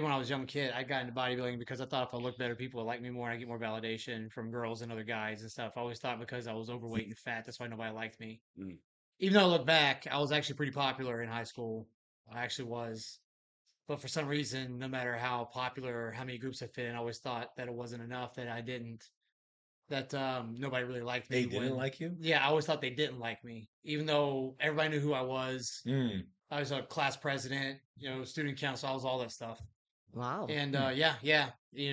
maybe when I was a young kid, I got into bodybuilding because I thought if I looked better, people would like me more and I get more validation from girls and other guys and stuff. I always thought because I was overweight and fat, that's why nobody liked me. Mm. Even though I look back, I was actually pretty popular in high school. I actually was. But for some reason, no matter how popular or how many groups I fit in, I always thought that it wasn't enough, that I didn't, that nobody really liked They me didn't when, like you? yeah, I always thought they didn't like me, even though everybody knew who I was. Mm. I was a class president, student council, I was all that stuff. Wow. And Hmm. yeah,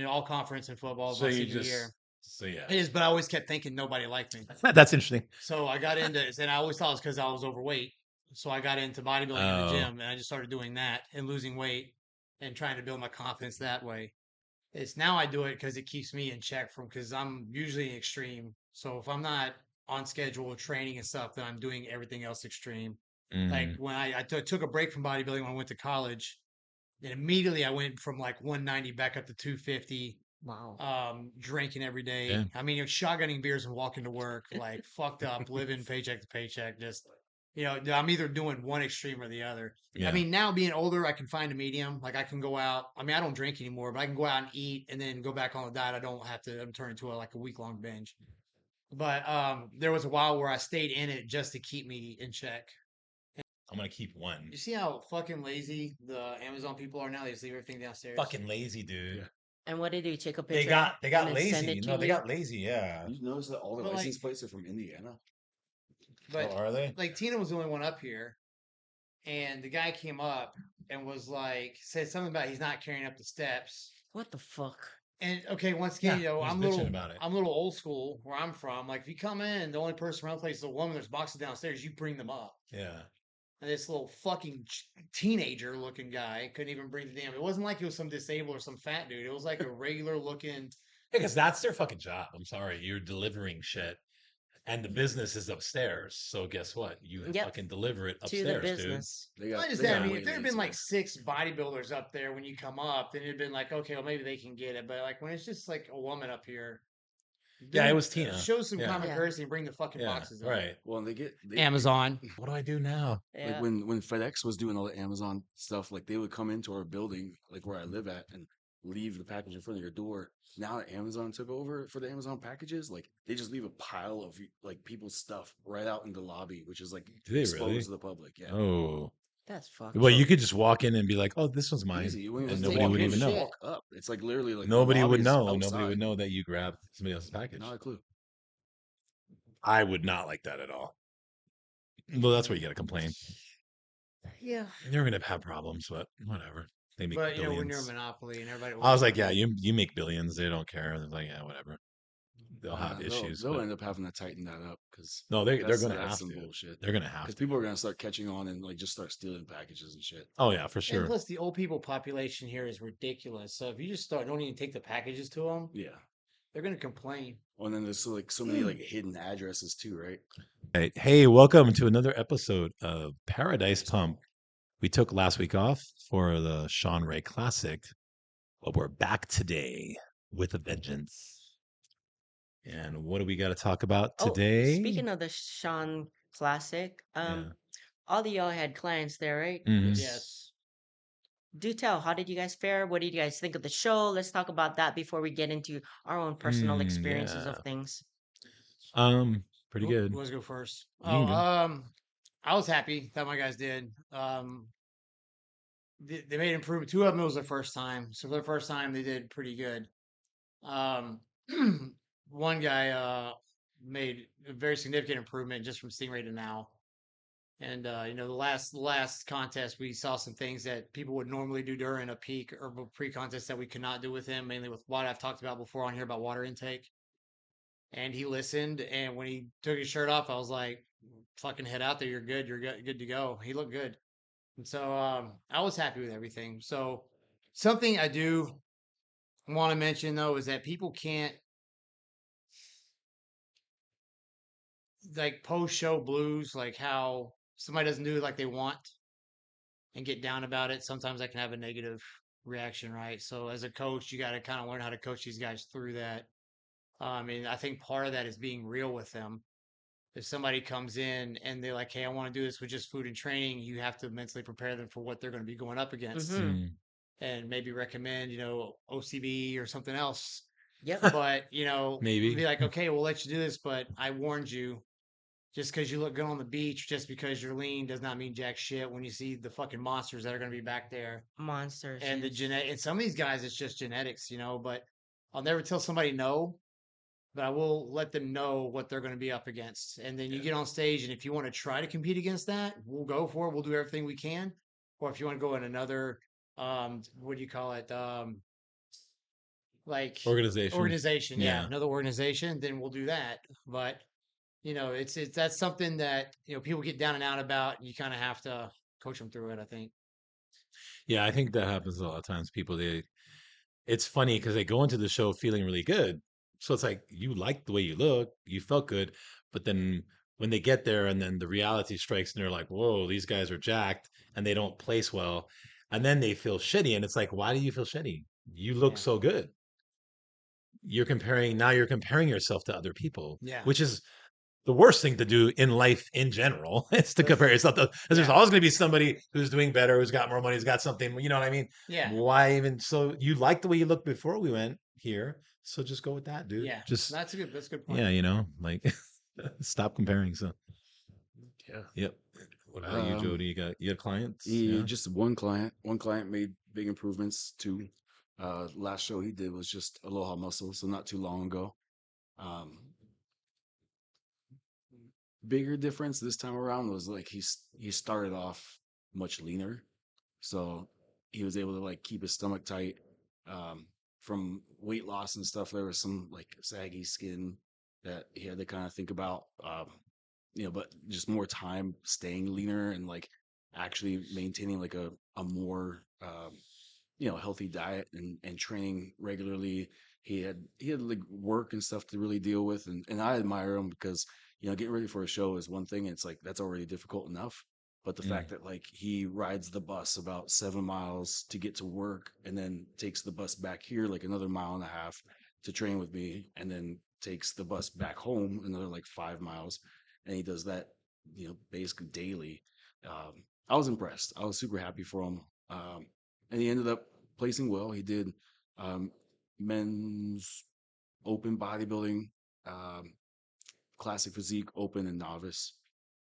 all conference and football was So my you senior just, year. so yeah. It is, but I always kept thinking nobody liked me. That's interesting. So I got into it, and I always thought it was because I was overweight. So I got into bodybuilding in the Oh, gym, and I just started doing that and losing weight and trying to build my confidence that way. It's now I do it because it keeps me in check because I'm usually extreme. So if I'm not on schedule with training and stuff, then I'm doing everything else extreme. Like mm. when I took a break from bodybuilding when I went to college, and immediately I went from like 190 back up to 250, Wow. drinking every Yeah. day. I mean, shotgunning beers and walking to work, like fucked up, living paycheck to paycheck. Just, I'm either doing one extreme or the other. I Yeah. mean, now being older, I can find a medium. Like I can go out. I mean, I don't drink anymore, but I can go out and eat and then go back on the diet. I don't have to turn into like a week long binge. But there was a while where I stayed in it just to keep me in check. I'm gonna keep one. You see how fucking lazy the Amazon people are now? They just leave everything downstairs. Fucking lazy, dude. Yeah. And what did you take a They picture? got and then send lazy. it to No, they you? got lazy. Yeah. You notice that all the But like, license plates are from Indiana? but Oh, are they? like Tina was the only one up here, and the guy came up and was like, said something about he's not carrying up the steps. What the fuck? And okay, once Yeah, again, he was bitching about it. I'm a little old school where I'm from. Like if you come in, the only person around the place is a woman. There's boxes downstairs. You bring them up. Yeah. And this little fucking teenager looking guy couldn't even bring the damn. It wasn't like it was some disabled or some fat dude. It was like a regular looking. Because that's their fucking job. I'm sorry. You're delivering shit. And the business is upstairs. So guess what? You Yep. fucking deliver it To the upstairs, dude. business. They Not got, just they that. I got mean, way if there had been lazier. like 6 bodybuilders up there when you come up, then it'd been like, okay, well maybe they can get it. But like when it's just like a woman up here, Yeah, it dude, was Tina. show some Yeah. common Yeah. courtey and bring the fucking Yeah. boxes up. Right. Well, and Amazon. What do I do now? Yeah. like when FedEx was doing all the Amazon stuff, like they would come into our building, like where I live at, and leave the package in front of your door. Now that Amazon took over for the Amazon packages, like they just leave a pile of like people's stuff right out in the lobby, which is like Do they exposed really? to the public. Yeah, Oh. That's fucked. Well, So- you could just walk in and be like, "Oh, this one's mine," easy. You wouldn't and even Just nobody take would your even know. shit. walk up. It's like literally like the Nobody would lobby's know. Nobody outside. would know that you grabbed somebody else's package. Not a clue. I would not like that at all. Well, that's where you got to complain. Yeah. You're gonna have problems, but whatever. They make But when you're a billions. monopoly and everybody, I was like, yeah, you make billions. They don't care. They're like, yeah, whatever. They'll have They'll, issues. they'll but end up having to tighten that up because no, they're gonna that's have some to. bullshit. They're gonna have Because to. people are gonna start catching on and like just start stealing packages and shit. Oh yeah, for And sure. plus, the old people population here is ridiculous. So if you just don't even take the packages to them, Yeah. they're gonna complain. Oh, and then there's like so many like hidden addresses too, right? Right. Hey, welcome to another episode of Paradise Pump. We took last week off for the Shawn Ray Classic, but we're back today with a vengeance. And what do we got to talk about today? Oh, speaking of the Shawn Classic, Yeah. all of y'all had clients there, right? Mhm. Yes. Do tell, how did you guys fare? What did you guys think of the show? Let's talk about that before we get into our own personal experiences yeah. of things. Pretty Who good. wants to go first? You can go. I was happy that my guys did. They made improvement. 2 of them it was their first time, so for the first time they did pretty good. Um, one guy made a very significant improvement just from Stingray to now. And the last contest we saw some things that people would normally do during a peak or pre-contest that we could not do with him, mainly with what I've talked about before on here about water intake. And he listened, and when he took his shirt off, I was like, "Fucking head out there, you're good to go." He looked good, and so I was happy with everything. So something I do want to mention though is that people can't like post show blues, like how somebody doesn't do it like they want and get down about it. Sometimes that can have a negative reaction, right? So as a coach, you got to kind of learn how to coach these guys through that. And I think part of that is being real with them. If somebody comes in and they're like, "Hey, I want to do this with just food and training," you have to mentally prepare them for what they're going to be going up against. Mhm. Mm. and maybe recommend, OCB or something else. Yep. But, be Maybe. like, okay, we'll let you do this, but I warned you. Just because you look good on the beach, just because you're lean, does not mean jack shit. When you see the fucking monsters that are going to be back there, Monsters, and the yes. genetic, and some of these guys, it's just genetics, But I'll never tell somebody no, but I will let them know what they're going to be up against. And then you Yeah. get on stage, and if you want to try to compete against that, we'll go for it. We'll do everything we can. Or if you want to go in another, what do you call it? Like Organization. organization, yeah, Yeah. another organization, then we'll do that. But it's that's something that people get down and out about. And you kind of have to coach them through it, I think. Yeah, I think that happens a lot of times. People, it's funny because they go into the show feeling really good. So it's like you like the way you look, you felt good, but then when they get there and then the reality strikes and they're like, "Whoa, these guys are jacked," and they don't place well, and then they feel shitty, and it's like, "Why do you feel shitty? You look Yeah, so good." You're comparing yourself to other people, yeah, which is the worst thing to do in life in general is to that's compare yourself to, because there's yeah, always going to be somebody who's doing better, who's got more money, who's got something, you know what I mean? yeah, Why even? So you liked the way you looked before we went here, so just go with that, dude. yeah. Just, That's a good point. yeah, like stop comparing. So Yeah. yep. What about you, Um, Jody? You got clients? he Yeah. just one client. One client made big improvements too. Last show he did was just Aloha Muscle, so not too long ago. Um, Bigger difference this time around was like he started off much leaner, so he was able to like keep his stomach tight. Um, from weight loss and stuff, there was some like saggy skin that he had to kind of think about. But just more time staying leaner and like actually maintaining like a more healthy diet and training regularly. He had like work and stuff to really deal with, and I admire him because getting ready for a show is one thing. It's like that's already difficult enough, but the Mm. fact that like he rides the bus about 7 miles to get to work and then takes the bus back here like another mile and a half to train with me, and then takes the bus back home another like 5 miles, and he does that basically daily. I was impressed. I was super happy for him. And he ended up placing well. He did um, men's open bodybuilding, um, classic physique, open and novice,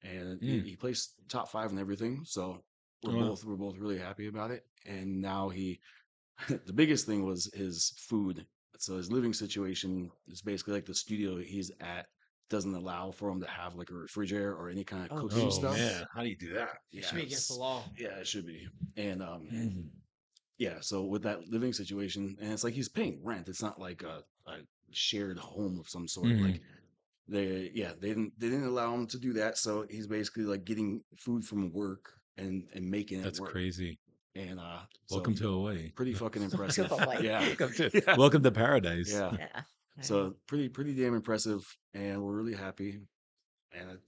and he, Mm. he placed top five and everything. So we're Oh, wow. both we're both really happy about it. And now the biggest thing was his food. So his living situation is basically like the studio he's at doesn't allow for him to have like a refrigerator or any kind of Oh, cooking Oh stuff. jeez. man, how do you do that? It Yeah, should be against the law. yeah, it should be. And Mm. yeah, so with that living situation, and it's like he's paying rent. It's not like a shared home of some sort. Like Mhm. they didn't allow him to do that. So he's basically like getting food from work and making it That's work. crazy. And so Welcome to Hawaii. pretty fucking To impressive. Hawaii. Yeah. welcome to Yeah. welcome to paradise. Yeah. Yeah. Right. So pretty damn impressive, and we're really happy. And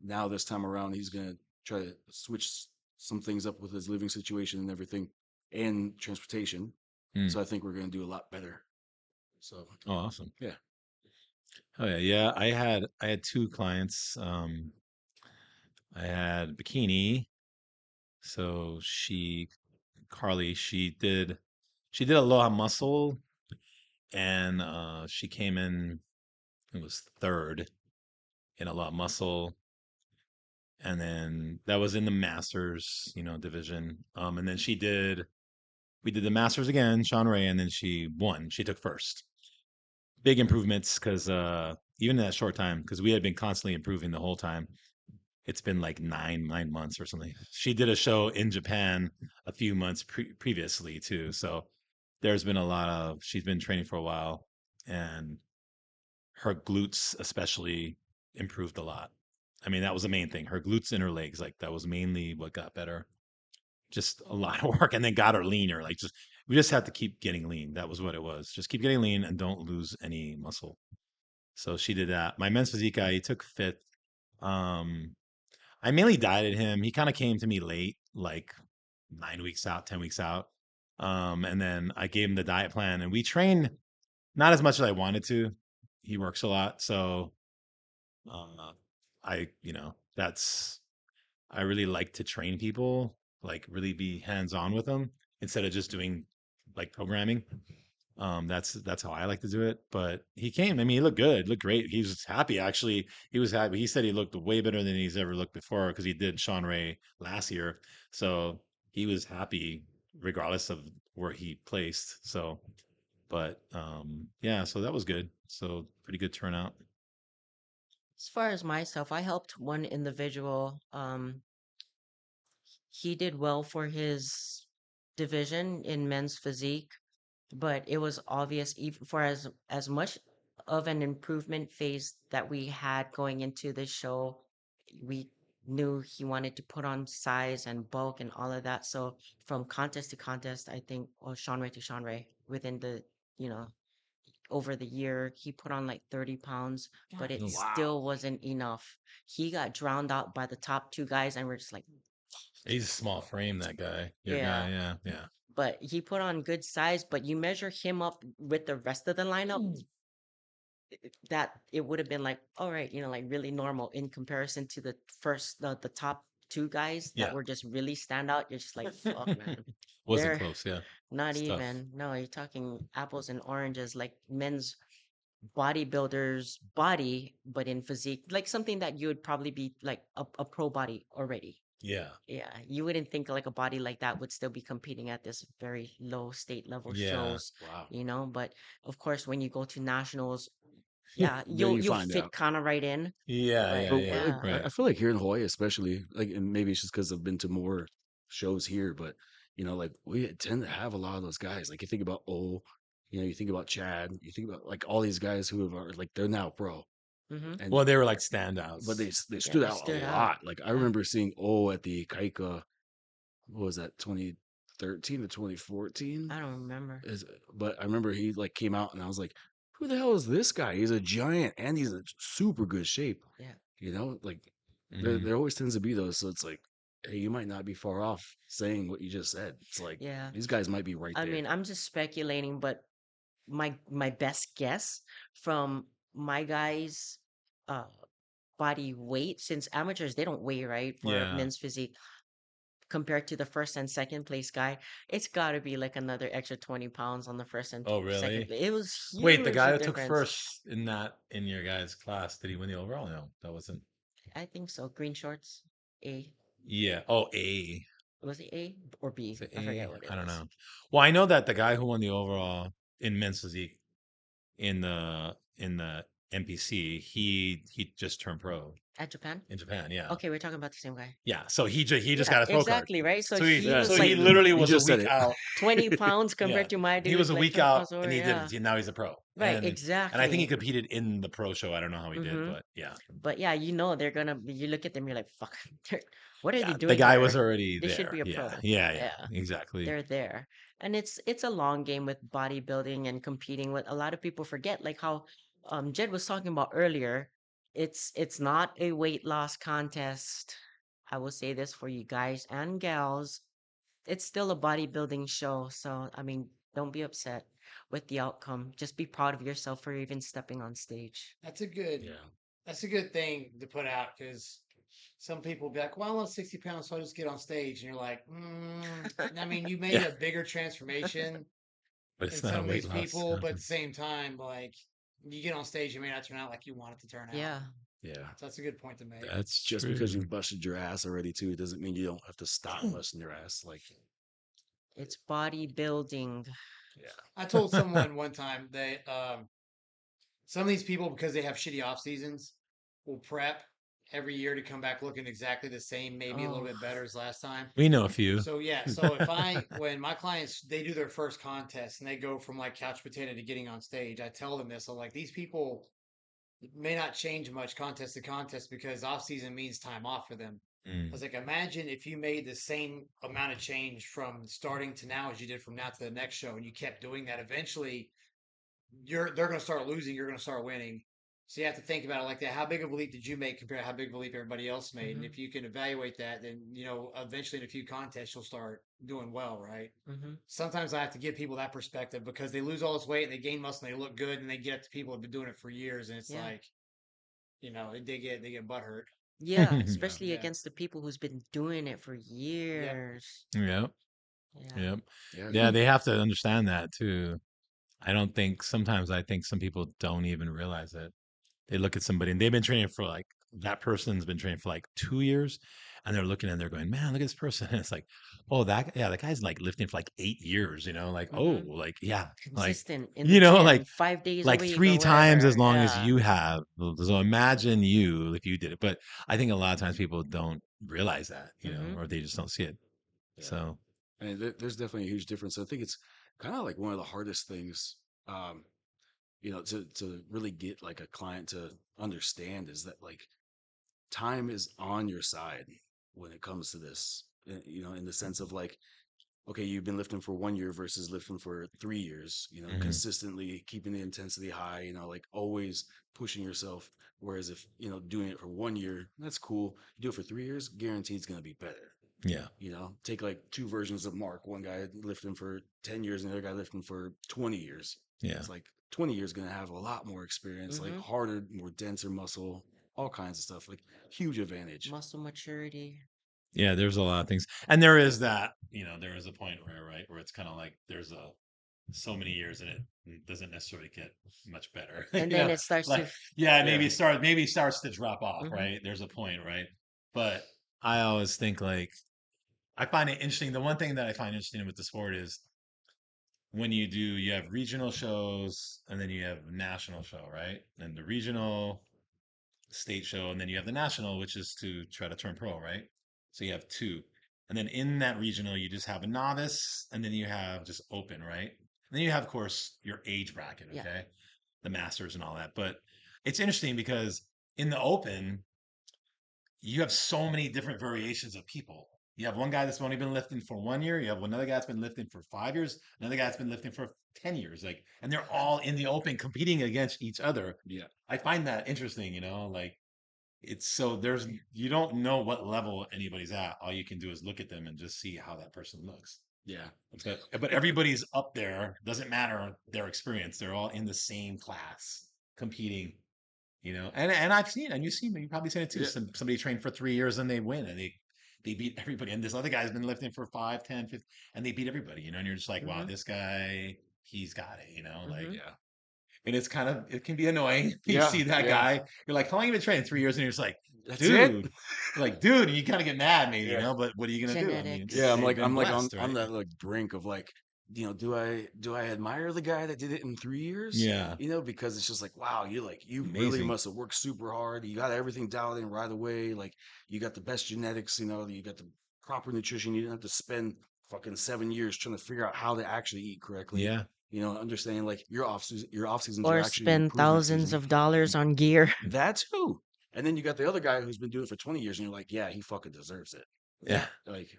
now this time around, he's gonna try to switch some things up with his living situation and everything, and transportation. Mm. So I think we're gonna do a lot better. So Oh, awesome. yeah. Oh yeah, yeah. I had two clients. I had Bikini. So Carly, she did Aloha Muscle, and she came in. It was third in Aloha Muscle, and then that was in the Masters, division. And then we did the Masters again, Shawn Ray, and then she won. She took first. Big improvements because even in that short time, because we had been constantly improving the whole time. It's been like nine months or something. She did a show in Japan a few months previously too. So there's been she's been training for a while, and her glutes especially improved a lot. I mean, that was the main thing. Her glutes and her legs, like that was mainly what got better. Just a lot of work, and then got her leaner. Like we just had to keep getting lean. That was what it was. Just keep getting lean and don't lose any muscle. So she did that. My men's physique guy, he took fifth. Um, I mainly dieted him. He kind of came to me late, like 9 weeks out, 10 weeks out. And then I gave him the diet plan, and we trained not as much as I wanted to. He works a lot. So uh, I really like to train people, like really be hands on with them. instead of just doing like programming. That's how I like to do it. But he came. I mean, he looked good, looked great. He was happy actually. He was happy. He said he looked way better than he's ever looked before because he did Shawn Ray last year. So he was happy regardless of where he placed. So, but yeah, so that was good. So pretty good turnout. As far as myself, I helped one individual. He did well for his division in men's physique, but it was obvious even for as much of an improvement phase that we had going into this show, we knew he wanted to put on size and bulk and all of that. So from contest to contest, I think, or Sean Ray to Sean Ray, within the, you know, over the year, he put on like 30 pounds, but it Oh, still wasn't enough. He got drowned out by the top two guys, and we're just like, he's a small frame, that guy. Your guy, yeah. yeah, yeah. But he put on good size, but you measure him up with the rest of the lineup, that it would have been like, all right, like really normal in comparison to the top two guys that Yeah. were just really stand out. You're just like, fuck, man. Wasn't They're close, yeah. not It's tough. even. No, you're talking apples and oranges, like men's bodybuilder's body, but in physique, like something that you would probably be like a pro body already. Yeah. Yeah, you wouldn't think like a body like that would still be competing at this very low state level Yeah. shows, Wow. but of course when you go to nationals, yeah, Then you you'll find fit out. kind of right in. Yeah, But yeah, But yeah. like, yeah. I Right. feel like here in Hawaii, especially, like, and maybe it's just because I've been to more shows here, but like we tend to have a lot of those guys. Like you think about you think about Chad, you think about like all these guys who are like they're now pro, Mm-hmm. and Well, they were like but standouts. they Yeah, stood they out a stood out. lot. Like I Yeah. remember seeing at the Kaika, what was that, 2013 to 2014? I don't remember. But I remember he like came out and I was like, who the hell is this guy? He's a giant and he's in super good shape. Yeah. Like Hmm. there always tends to be those. So it's like, hey, you might not be far off saying what you just said. It's like Yeah. these guys might be right I there. mean, I'm just speculating, but my best guess from my guys' uh body weight, since amateurs they don't weigh right for Yeah. men's physique compared to the first and second place guy, it's got to be like another extra 20 pounds on the first and Oh, second really? place. It was Wait, the huge guy the that took difference. first in your guys' class, did he win the overall? No, that wasn't. I think so. Green shorts, A. Yeah. Oh, A. Was it A or B? Is it I forget A? what it I don't was. know. Well, I know that the guy who won the overall in men's physique in the NPC, he just turned pro At Japan? in Japan. Yeah. Okay, we're talking about the same guy. Yeah. So he just Yeah, got a pro card. exactly, right? So So he he Yeah, was so see, he like literally you was a just said week it. out. 20 pounds Yeah. compared to my He was dude, a like week 20 out pounds over. and he Yeah. did now he's a pro. Right, And I think he exactly. competed in the pro show. I don't know how he did, Mm-hmm. but yeah. But yeah, they're gonna, you look at them, you're like, fuck, what are they Yeah, the doing guy was here? already They should be there. a Yeah. pro. Yeah, yeah. Yeah. Exactly. They're there, and it's a long game with bodybuilding and competing. What a lot of people forget, like how Jed was talking about earlier, it's not a weight loss contest. I will say this for you guys and gals, it's still a bodybuilding show. So I mean, don't be upset with the outcome. Just be proud of yourself for even stepping on stage. That's a good Yeah. that's a good thing to put out because some people be like, "Well, I want 60 pounds, so I just get on stage," and you're like, I mean, you made Yeah. a bigger transformation But in it's not a some of weight these loss. people, but at the same time, like you get on stage, you may not turn out like you want it to turn out. Yeah, Yeah. So that's a good point to make. That's Just because true. you've busted your ass already too, it doesn't mean you don't have to stop busting your ass. Like, it's bodybuilding. yeah. I told someone one time that some of these people, because they have shitty off seasons, will prep every year to come back looking exactly the same, maybe a little Oh, bit better as last time. We know a few. So yeah, so if I when my clients they do their first contest and they go from like couch potato to getting on stage, I tell them this. I'm like, these people may not change much contest to contest because off season means time off for them. I Mm. was like, imagine if you made the same amount of change from starting to now as you did from now to the next show, and you kept doing that. Eventually, they're going to start losing. You're going to start winning. So you have to think about it like that. How big of a leap did you make compared to how big of a leap everybody else made? And mm-hmm, if you can evaluate that, then eventually in a few contests you'll start doing well, right? mm-hmm. Sometimes I have to give people that perspective because they lose all this weight and they gain muscle and they look good and they get to people who've been doing it for years and it's Yeah, like, they get butt hurt. yeah, Yeah. especially Yeah. against the people who's been doing it for Yep. years. Yeah. Yeah. Yep. Yeah. Yeah, they have to understand that too. Sometimes I think some people don't even realize it. They look at somebody and they've been training for like that person's been training for like 2 years, and they're looking and they're going, man, look at this person. And it's like, oh, that guy's like lifting for like 8 years, like, oh, Mm-hmm. like, yeah, like, Consistent in the gym, like 5 days a like week or 3 times as whatever. long as Yeah. you have. So imagine you if you did it. But I think a lot of times people don't realize that, Mm-hmm. or they just don't see it. Yeah. So I mean, there's definitely a huge difference. I think it's kind of like one of the hardest things, um, to really get like a client to understand is that like time is on your side when it comes to this. In the sense of like, okay, you've been lifting for 1 year versus lifting for 3 years, mhm. consistently keeping the intensity high, like always pushing yourself. Whereas if, doing it for 1 year, that's cool. You do it for 3 years, guaranteed it's going to be better. Yeah, Take like two versions of Mark, one guy lifting for 10 years and the other guy lifting for 20 years. yeah. It's like 20 years going to have a lot more experience, like Mm-hmm. harder, more denser muscle, all kinds of stuff, like huge advantage. Muscle maturity. Yeah, there's a lot of things. And there is that, there is a point where, right, where it's kind of like there's so many years and it doesn't necessarily get much better. And then it starts to, Like, yeah, Yeah. maybe it starts to drop off, mm-hmm. right? There's a point, right? But I always think like I find it interesting. The one thing that I find interesting with the sport is when you have regional shows and then you have national show, right? And the regional state show, and then you have the national, which is to try to turn pro, right? So you have two. And then in that regional, you just have a novice, and then you have just open, right? And then you have, of course, your age bracket, Yeah. okay? The masters and all that. But it's interesting because in the open, you have so many different variations of people. You have one guy that's only been lifting for 1 year. You have another guy that's been lifting for 5 years. Another guy that's been lifting for 10 years. Like, and they're all in the open competing against each other. Yeah. I find that interesting, like it's so you don't know what level anybody's at. All you can do is look at them and just see how that person looks. Yeah. But everybody's up there. Doesn't matter their experience. They're all in the same class competing. And I've seen, and you've seen, you probably seen it too. Yeah. Somebody trained for 3 years and they win and they beat everybody. And this other guy's been lifting for 5, 10, 15, and they beat everybody. And you're just like, wow, Mm-hmm. this guy, he's got it. Like, Mm-hmm. Yeah. and it can be annoying. You Yeah. see that Yeah. guy, you're like, how long you been training? 3 years, and you're just like, That's it. dude, and you kind of get mad, maybe, Yeah. But what are you gonna do? I mean, Yeah, Genetics. I'm they've like been I'm like on blessed, on right? that like brink of like, do I admire the guy that did it in 3 years? Yeah, Because it's just like, wow, you really amazing. must have worked super hard. You got everything dialed in right away. Like you got the best genetics, you got the proper nutrition. You didn't have to spend fucking 7 years trying to figure out how to actually eat correctly. Yeah, Understanding like your off seasons are Or actually your spend improvement thousands season. of dollars on gear. That too. And then you got the other guy who's been doing it for 20 years, and you're like, yeah, he fucking deserves it. yeah. Like,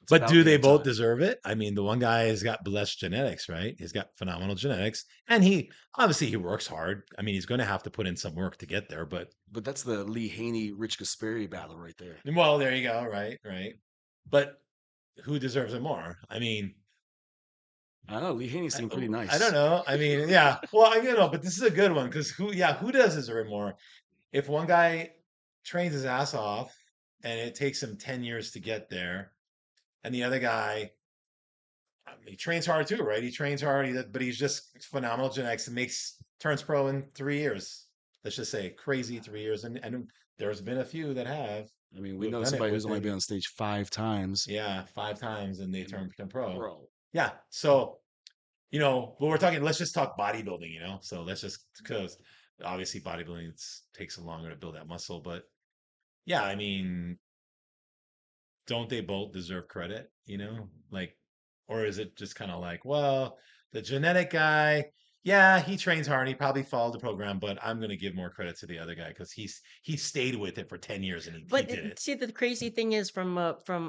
it's But about do they damn both time. deserve it? I mean, the one guy has got blessed genetics, right? He's got phenomenal genetics, and he obviously he works hard. I mean, he's going to have to put in some work to get there. But But that's the Lee Haney, Rich Gasperi battle right there. well, there you go, right, right. But who deserves it more? I mean, I don't know. Lee Haney seemed pretty I don't nice. know. I mean, yeah. Well, but this is a good one because who does deserve it more? If one guy trains his ass off and it takes him 10 years to get there, and the other guy, I mean, he trains hard too, right? He trains hard, but he's just phenomenal genetics and turns pro in 3 years. Let's just say crazy 3 years, and there's been a few that have I mean, who we have know done it somebody who's only been within, on stage 5 times. yeah, 5 times, and they And turn pro. bro, Yeah, so but we're talking. Let's just talk bodybuilding. So let's just because obviously bodybuilding takes longer to build that muscle, but yeah, I mean, don't they both deserve credit? Like, or is it just kind of like, well, the genetic guy, yeah, he trains hard, he probably followed the program, but I'm going to give more credit to the other guy because he stayed with it for 10 years and he But did it. see, the crazy thing is, from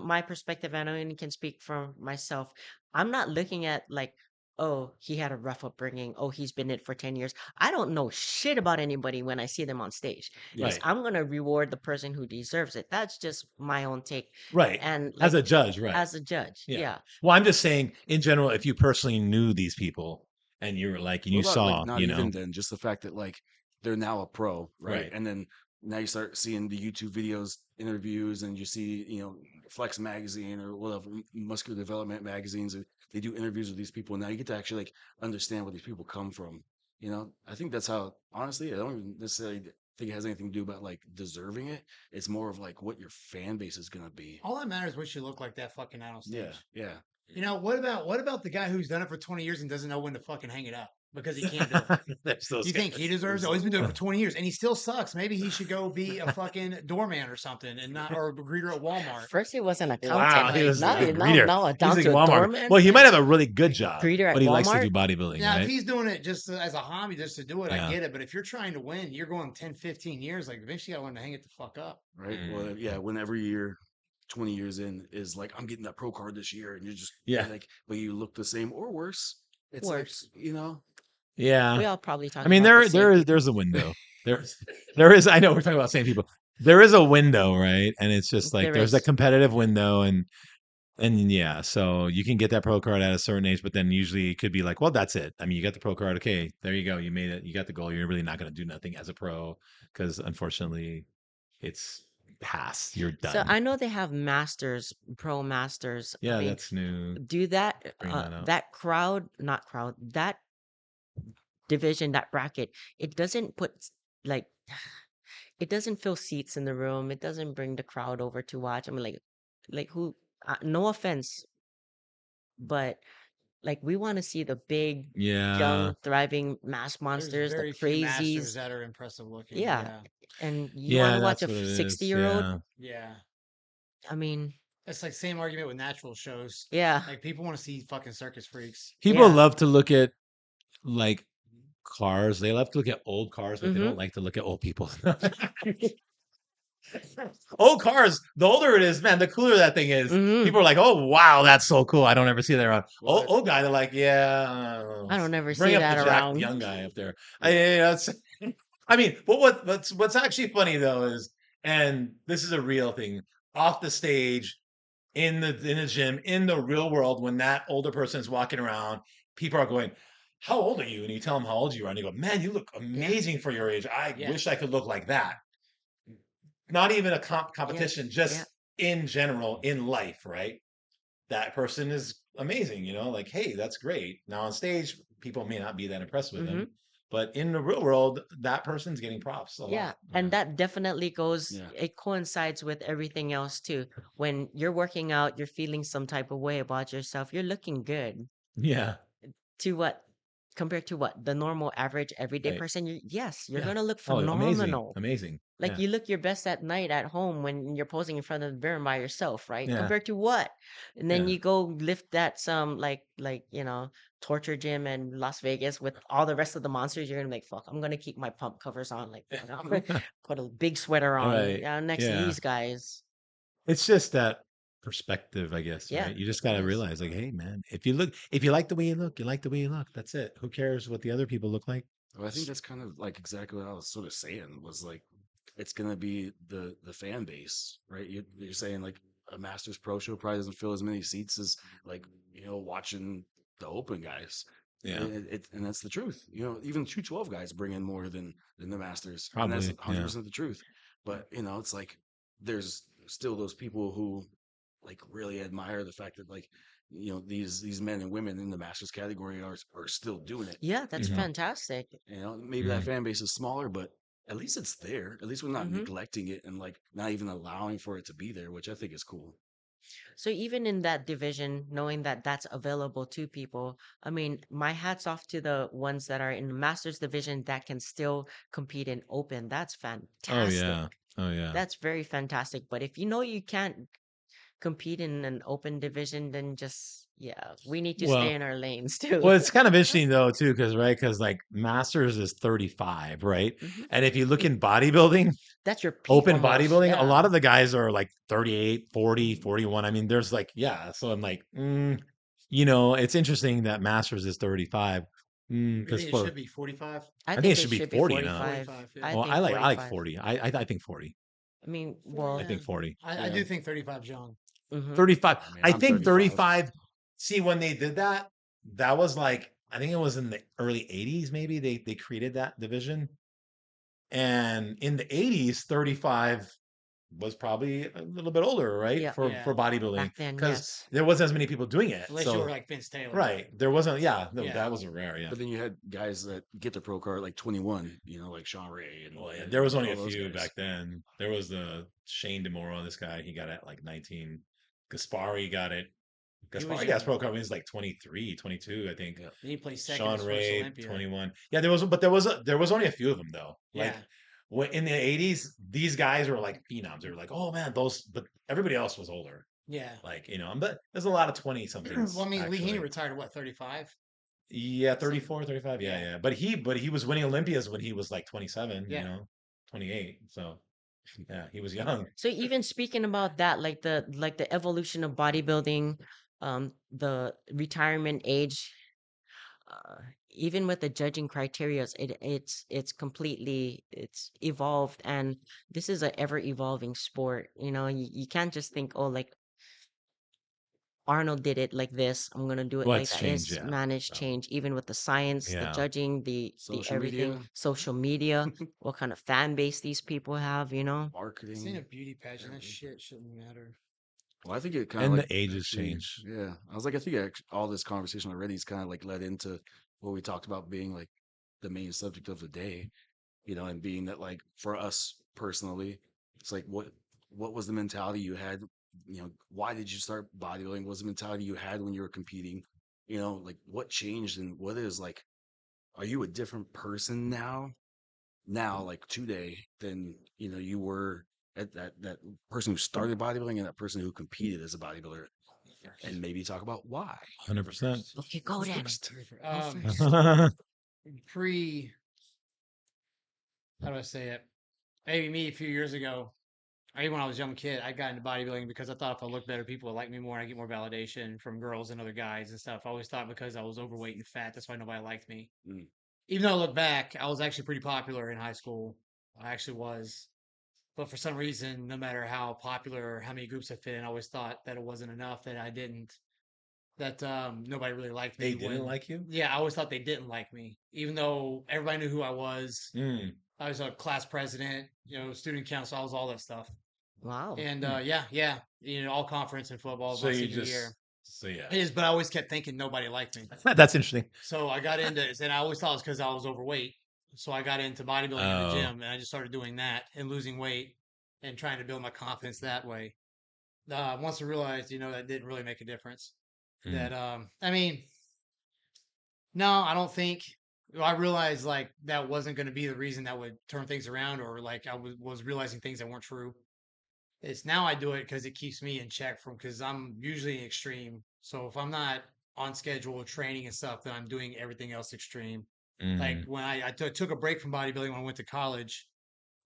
my perspective, I only can speak for myself. I'm not looking at like, oh, he had a rough upbringing. Oh, he's been it for 10 years. I don't know shit about anybody when I see them on stage. Is Right, I'm gonna reward the person who deserves it. That's just my own take. right. And As like a judge, right? as a judge, Yeah. yeah. Well, I'm just saying in general, if you personally knew these people and you were like, and what you about like saw, not even then? Just the fact that like they're now a pro, right? right, And then now you start seeing the YouTube videos, interviews, and you see, Flex Magazine or whatever, Muscular Development magazines. They do interviews with these people. Now you get to actually like understand where these people come from. I think that's how, honestly, I don't even necessarily think it has anything to do about like deserving it. It's more of like what your fan base is going to be. All that matters is what you look like that fucking out on Yeah. stage. Yeah. What about the guy who's done it for 20 years and doesn't know when to fucking hang it up because he can't do it? There's those You think he guys. deserves it? Oh, he's been doing it for 20 years and he still sucks. Maybe he should go be a fucking doorman or something and not or a greeter at Walmart. First he was an Wow, accountant. he was Now, a now, greeter. now down He's to like a Walmart. doorman. Well, he might have a really good job, Greeter at but he likes to do Walmart. bodybuilding, Now, if right? he's doing it just as a hobby, just to do it, I Yeah. get it. But if you're trying to win, you're going 10, 15 years. Like, eventually, you got to learn to hang it the fuck up. Right. Well, yeah. When every year, 20 years in is like, I'm getting that pro card this year, and you're just like, but you look the same or worse. It's Worse. like, Yeah. We all probably talk. I mean, about there's a window. There is. I know we're talking about the same people. There is a window, right? And it's just like there's a competitive window, and yeah, so you can get that pro card at a certain age, but then usually it could be like, well, that's it. I mean, you got the pro card. Okay, there you go. You made it. You got the goal. You're really not going to do nothing as a pro because unfortunately, it's past. You're done. So I know they have masters, pro masters. Yeah, I mean, that's new. do that. That crowd, not crowd. That division, that bracket. It doesn't put like. It doesn't fill seats in the room. It doesn't bring the crowd over to watch. I mean, like who? No offense, but like we want to see the big, young, thriving mass monsters, the There's very few masters crazies. that are impressive looking. Yeah. And you want to watch a that's what it is. 60-year-old? Yeah. I mean, It's like same argument with natural shows. yeah. Like people want to see fucking circus freaks. People love to look at like cars. They love to look at old cars, but they don't like to look at old people. Old cars, the older it is, man, the cooler that thing is. People are like, "Oh wow, that's so cool." I don't ever see that around. Old guy, they're like, "Yeah, I don't ever bring see up that the Jack, around. the young guy up there." I mean, but what's actually funny though is, and this is a real thing, off the stage, in the gym, in the real world, when that older person is walking around, people are going, "How old are you?" And you tell them how old you are, and they go, "Man, you look amazing for your age. I wish I could look like that." Not even a competition, just in general in life, right? That person is amazing, like, hey, that's great. Now on stage, people may not be that impressed with him, but in the real world, that person's getting props a lot. And that definitely goes, it coincides with everything else too. When you're working out, you're feeling some type of way about yourself, you're looking good. Yeah. To what? Compared to what? The normal, average, everyday person, you're going to look Oh, phenomenal. amazing. Like you look your best at night at home when you're posing in front of the mirror by yourself, right? Yeah. Compared to what? And then you go lift that some like torture gym in Las Vegas with all the rest of the monsters. You're gonna be like, fuck, I'm gonna keep my pump covers on. Like I'm gonna put a big sweater on next to these guys. It's just that perspective, I guess. Right? You just gotta realize, like, hey, man, if you like the way you look, you like the way you look. That's it. Who cares what the other people look like? Well, I think that's kind of like exactly what I was sort of saying was like, it's gonna be the fan base, right? You're saying like a Masters Pro Show probably doesn't fill as many seats as like watching the Open guys. Yeah, and that's the truth. Even 212 guys bring in more than the Masters. Probably, and that's 100% the truth. But it's like there's still those people who like really admire the fact that like these men and women in the Masters category are still doing it. Yeah, that's fantastic. Maybe that fan base is smaller, but at least it's there. At least we're not neglecting it and like not even allowing for it to be there, which I think is cool. So even in that division, knowing that that's available to people, I mean, my hat's off to the ones that are in the Masters division that can still compete in Open. That's fantastic. Oh yeah. That's very fantastic. But if you can't compete in an Open division, then just we need to stay in our lanes too. Well, it's kind of interesting though too, because like Masters is 35, right? And if you look in bodybuilding, that's your peak Open almost. bodybuilding, a lot of the guys are like 38, 40, 41. I mean, there's like, so I'm like, it's interesting that Masters is 35. Because it should be 45. I think it should be 40 now. 45, yeah. Well, I like 40. I think 40. I mean, well, I think 40. I do think 35 is young. 35. I I'm think 35. 35. See, when they did that, that was like, I think it was in the early 80s, maybe they created that division. And in the 80s, 35 was probably a little bit older, right? Yeah, For Yeah. bodybuilding, back then, because yes. there wasn't as many people doing it. Unless you were So like Vince Taylor. right, there wasn't. Yeah, no, Yeah. that wasn't rare. Yeah. But then you had guys that get the pro card at like 21, like Shawn Ray and, Well, yeah, and there was only all a those few guys. back then. There was the Shane DeMoro, this guy. He got it at like 19. Gaspari got it. He was Gaspari got his young. pro card when he was like 23, 22, I think. Yeah. He played second Sean his first Ray, Olympia. 21. Yeah, there was only a few of them though. Like Yeah. when in the 80s, these guys were like phenoms. They were like, oh man, those. But everybody else was older. Yeah. Like but there's a lot of 20 Well, somethings I mean, Lee Haney actually. retired at what, 35? Yeah, 34, 35. Yeah, Yeah. yeah. But he was winning Olympias when he was like 27. Yeah. 28. So yeah, he was young. So even speaking about that, like the evolution of bodybuilding, the retirement age, uh, even with the judging criteria, it's evolved, and this is a ever evolving sport. You can't just think, oh, like Arnold did it like this, I'm gonna do it like What's that. changed? It's Yeah. managed So, change, even with the science, the yeah. judging, the Social everything, media, social media, what kind of fan base these people have. Seeing a marketing, beauty pageant, that everything. shit shouldn't matter. Well, I think it kind of And like the ages actually, change. yeah. I was like, I think all this conversation already is kind of like led into what we talked about being like the main subject of the day, and being that like for us personally, it's like what was the mentality you had? Why did you start bodybuilding? What was the mentality you had when you were competing? Like what changed and what is like, are you a different person now like today than you were at that person who started bodybuilding and that person who competed as a bodybuilder, and maybe talk about why. 100%. Okay, go then. Go Um, first. pre, how do I say it? Maybe me a few years ago, or even when I was a young kid, I got into bodybuilding because I thought if I looked better, people would like me more and I get more validation from girls and other guys and stuff. I always thought because I was overweight and fat, that's why nobody liked me. Mm. Even though I look back, I was actually pretty popular in high school. I actually was. But for some reason, no matter how popular or how many groups I fit in, I always thought that it wasn't enough, that I didn't, that nobody really liked They me didn't when, like you? yeah, I always thought they didn't like me. Even though everybody knew who I was. Mm. I was a class president, student council, I was all that stuff. Wow. And Hmm. yeah, all conference and football was So my you senior just year. so yeah. It is, but I always kept thinking nobody liked me. That's interesting. So I got into it, and I always thought it was because I was overweight. So I got into bodybuilding in the Oh. gym, and I just started doing that and losing weight and trying to build my confidence that way. Once I realized, that didn't really make a difference. Mm. That I mean, no, I don't think. Well, I realized like that wasn't going to be the reason that would turn things around, or like I was realizing things that weren't true. It's now I do it because it keeps me in check because I'm usually extreme. So if I'm not on schedule training and stuff, then I'm doing everything else extreme. Like Mm. when took a break from bodybuilding when I went to college,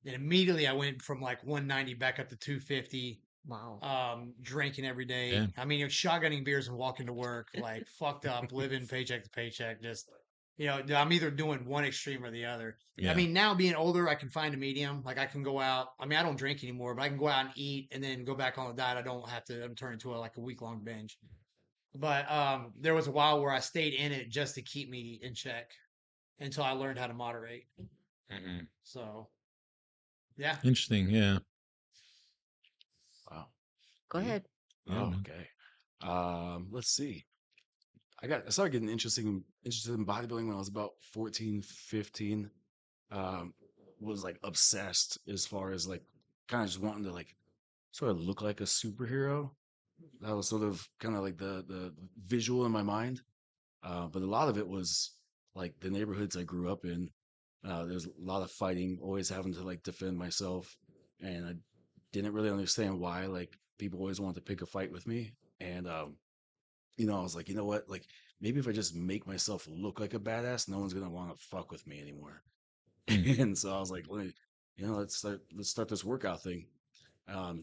and immediately I went from like 190 back up to 250. Wow. Drinking every Yeah. day. I mean, shotgunning beers and walking to work, like fucked up, living paycheck to paycheck. Just, I'm either doing one extreme or the other. I Yeah. mean, now being older, I can find a medium. Like I can go out. I mean, I don't drink anymore, but I can go out and eat and then go back on the diet. I don't have to turn into like a week long binge. But there was a while where I stayed in it just to keep me in check until I learned how to moderate. Mm-mm. So yeah, Interesting. Yeah. Wow. Go Me? ahead. Yeah, Oh, man. okay. Let's see. I started getting interested in bodybuilding when I was about 14, 15. Um, was like obsessed as far as like kind of just wanting to like sort of look like a superhero. That was sort of kind of like the visual in my mind. But a lot of it was like the neighborhoods I grew up in. There's a lot of fighting, always having to like defend myself, and I didn't really understand why. Like people always wanted to pick a fight with me, and I was like, you know what? Like maybe if I just make myself look like a badass, no one's gonna want to fuck with me anymore. Mm. And so I was like, let's start this workout thing.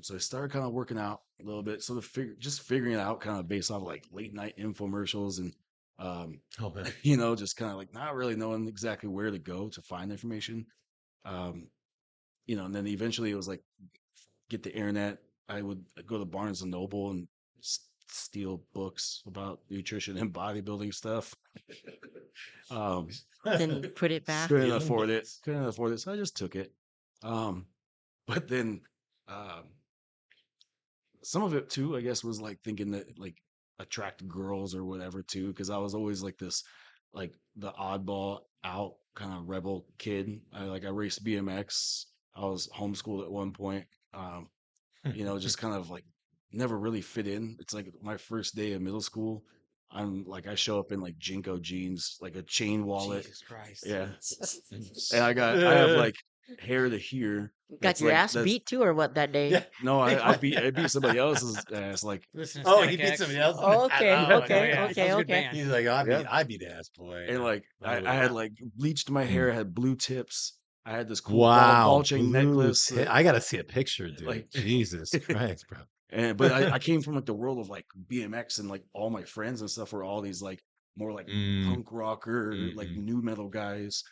So I started kind of working out a little bit, sort of just figuring it out kind of based off like late night infomercials and um, Oh man. just kind of like not really knowing exactly where to go to find information. Um, and then eventually it was like get the internet. I would go to Barnes and Noble and steal books about nutrition and bodybuilding stuff. um, Then put it back. couldn't Feeling afford it. things. Couldn't afford it, so I just took it. Um, but then um, some of it too, I guess, was like thinking that like attract girls or whatever too, because I was always like this, like the oddball out kind of rebel kid. I raced BMX. I was homeschooled at one point. Um, just kind of like never really fit in. It's like my first day of middle school. I'm like I show up in like Jinko jeans, like a chain wallet. Jesus Christ. Yeah. And I have like hair to here. Got your ass That's beat too, or what that day? Yeah. no, I beat somebody else's ass. Like Listen to Oh, Static he beat X. somebody else. Oh, okay, Oh, Oh, okay, yeah. nice. That was okay, a good okay. band. He's like, yeah. I beat ass, boy. And like Oh I had yeah. like bleached my Mm. hair, had blue tips. I had this cool ball Wow, chain blue necklace. I gotta see a picture, dude. Like Jesus Christ, bro. but I came from like the world of like BMX, and like all my friends and stuff were all these like more like Mm, punk rocker, like mm-mm. new metal guys,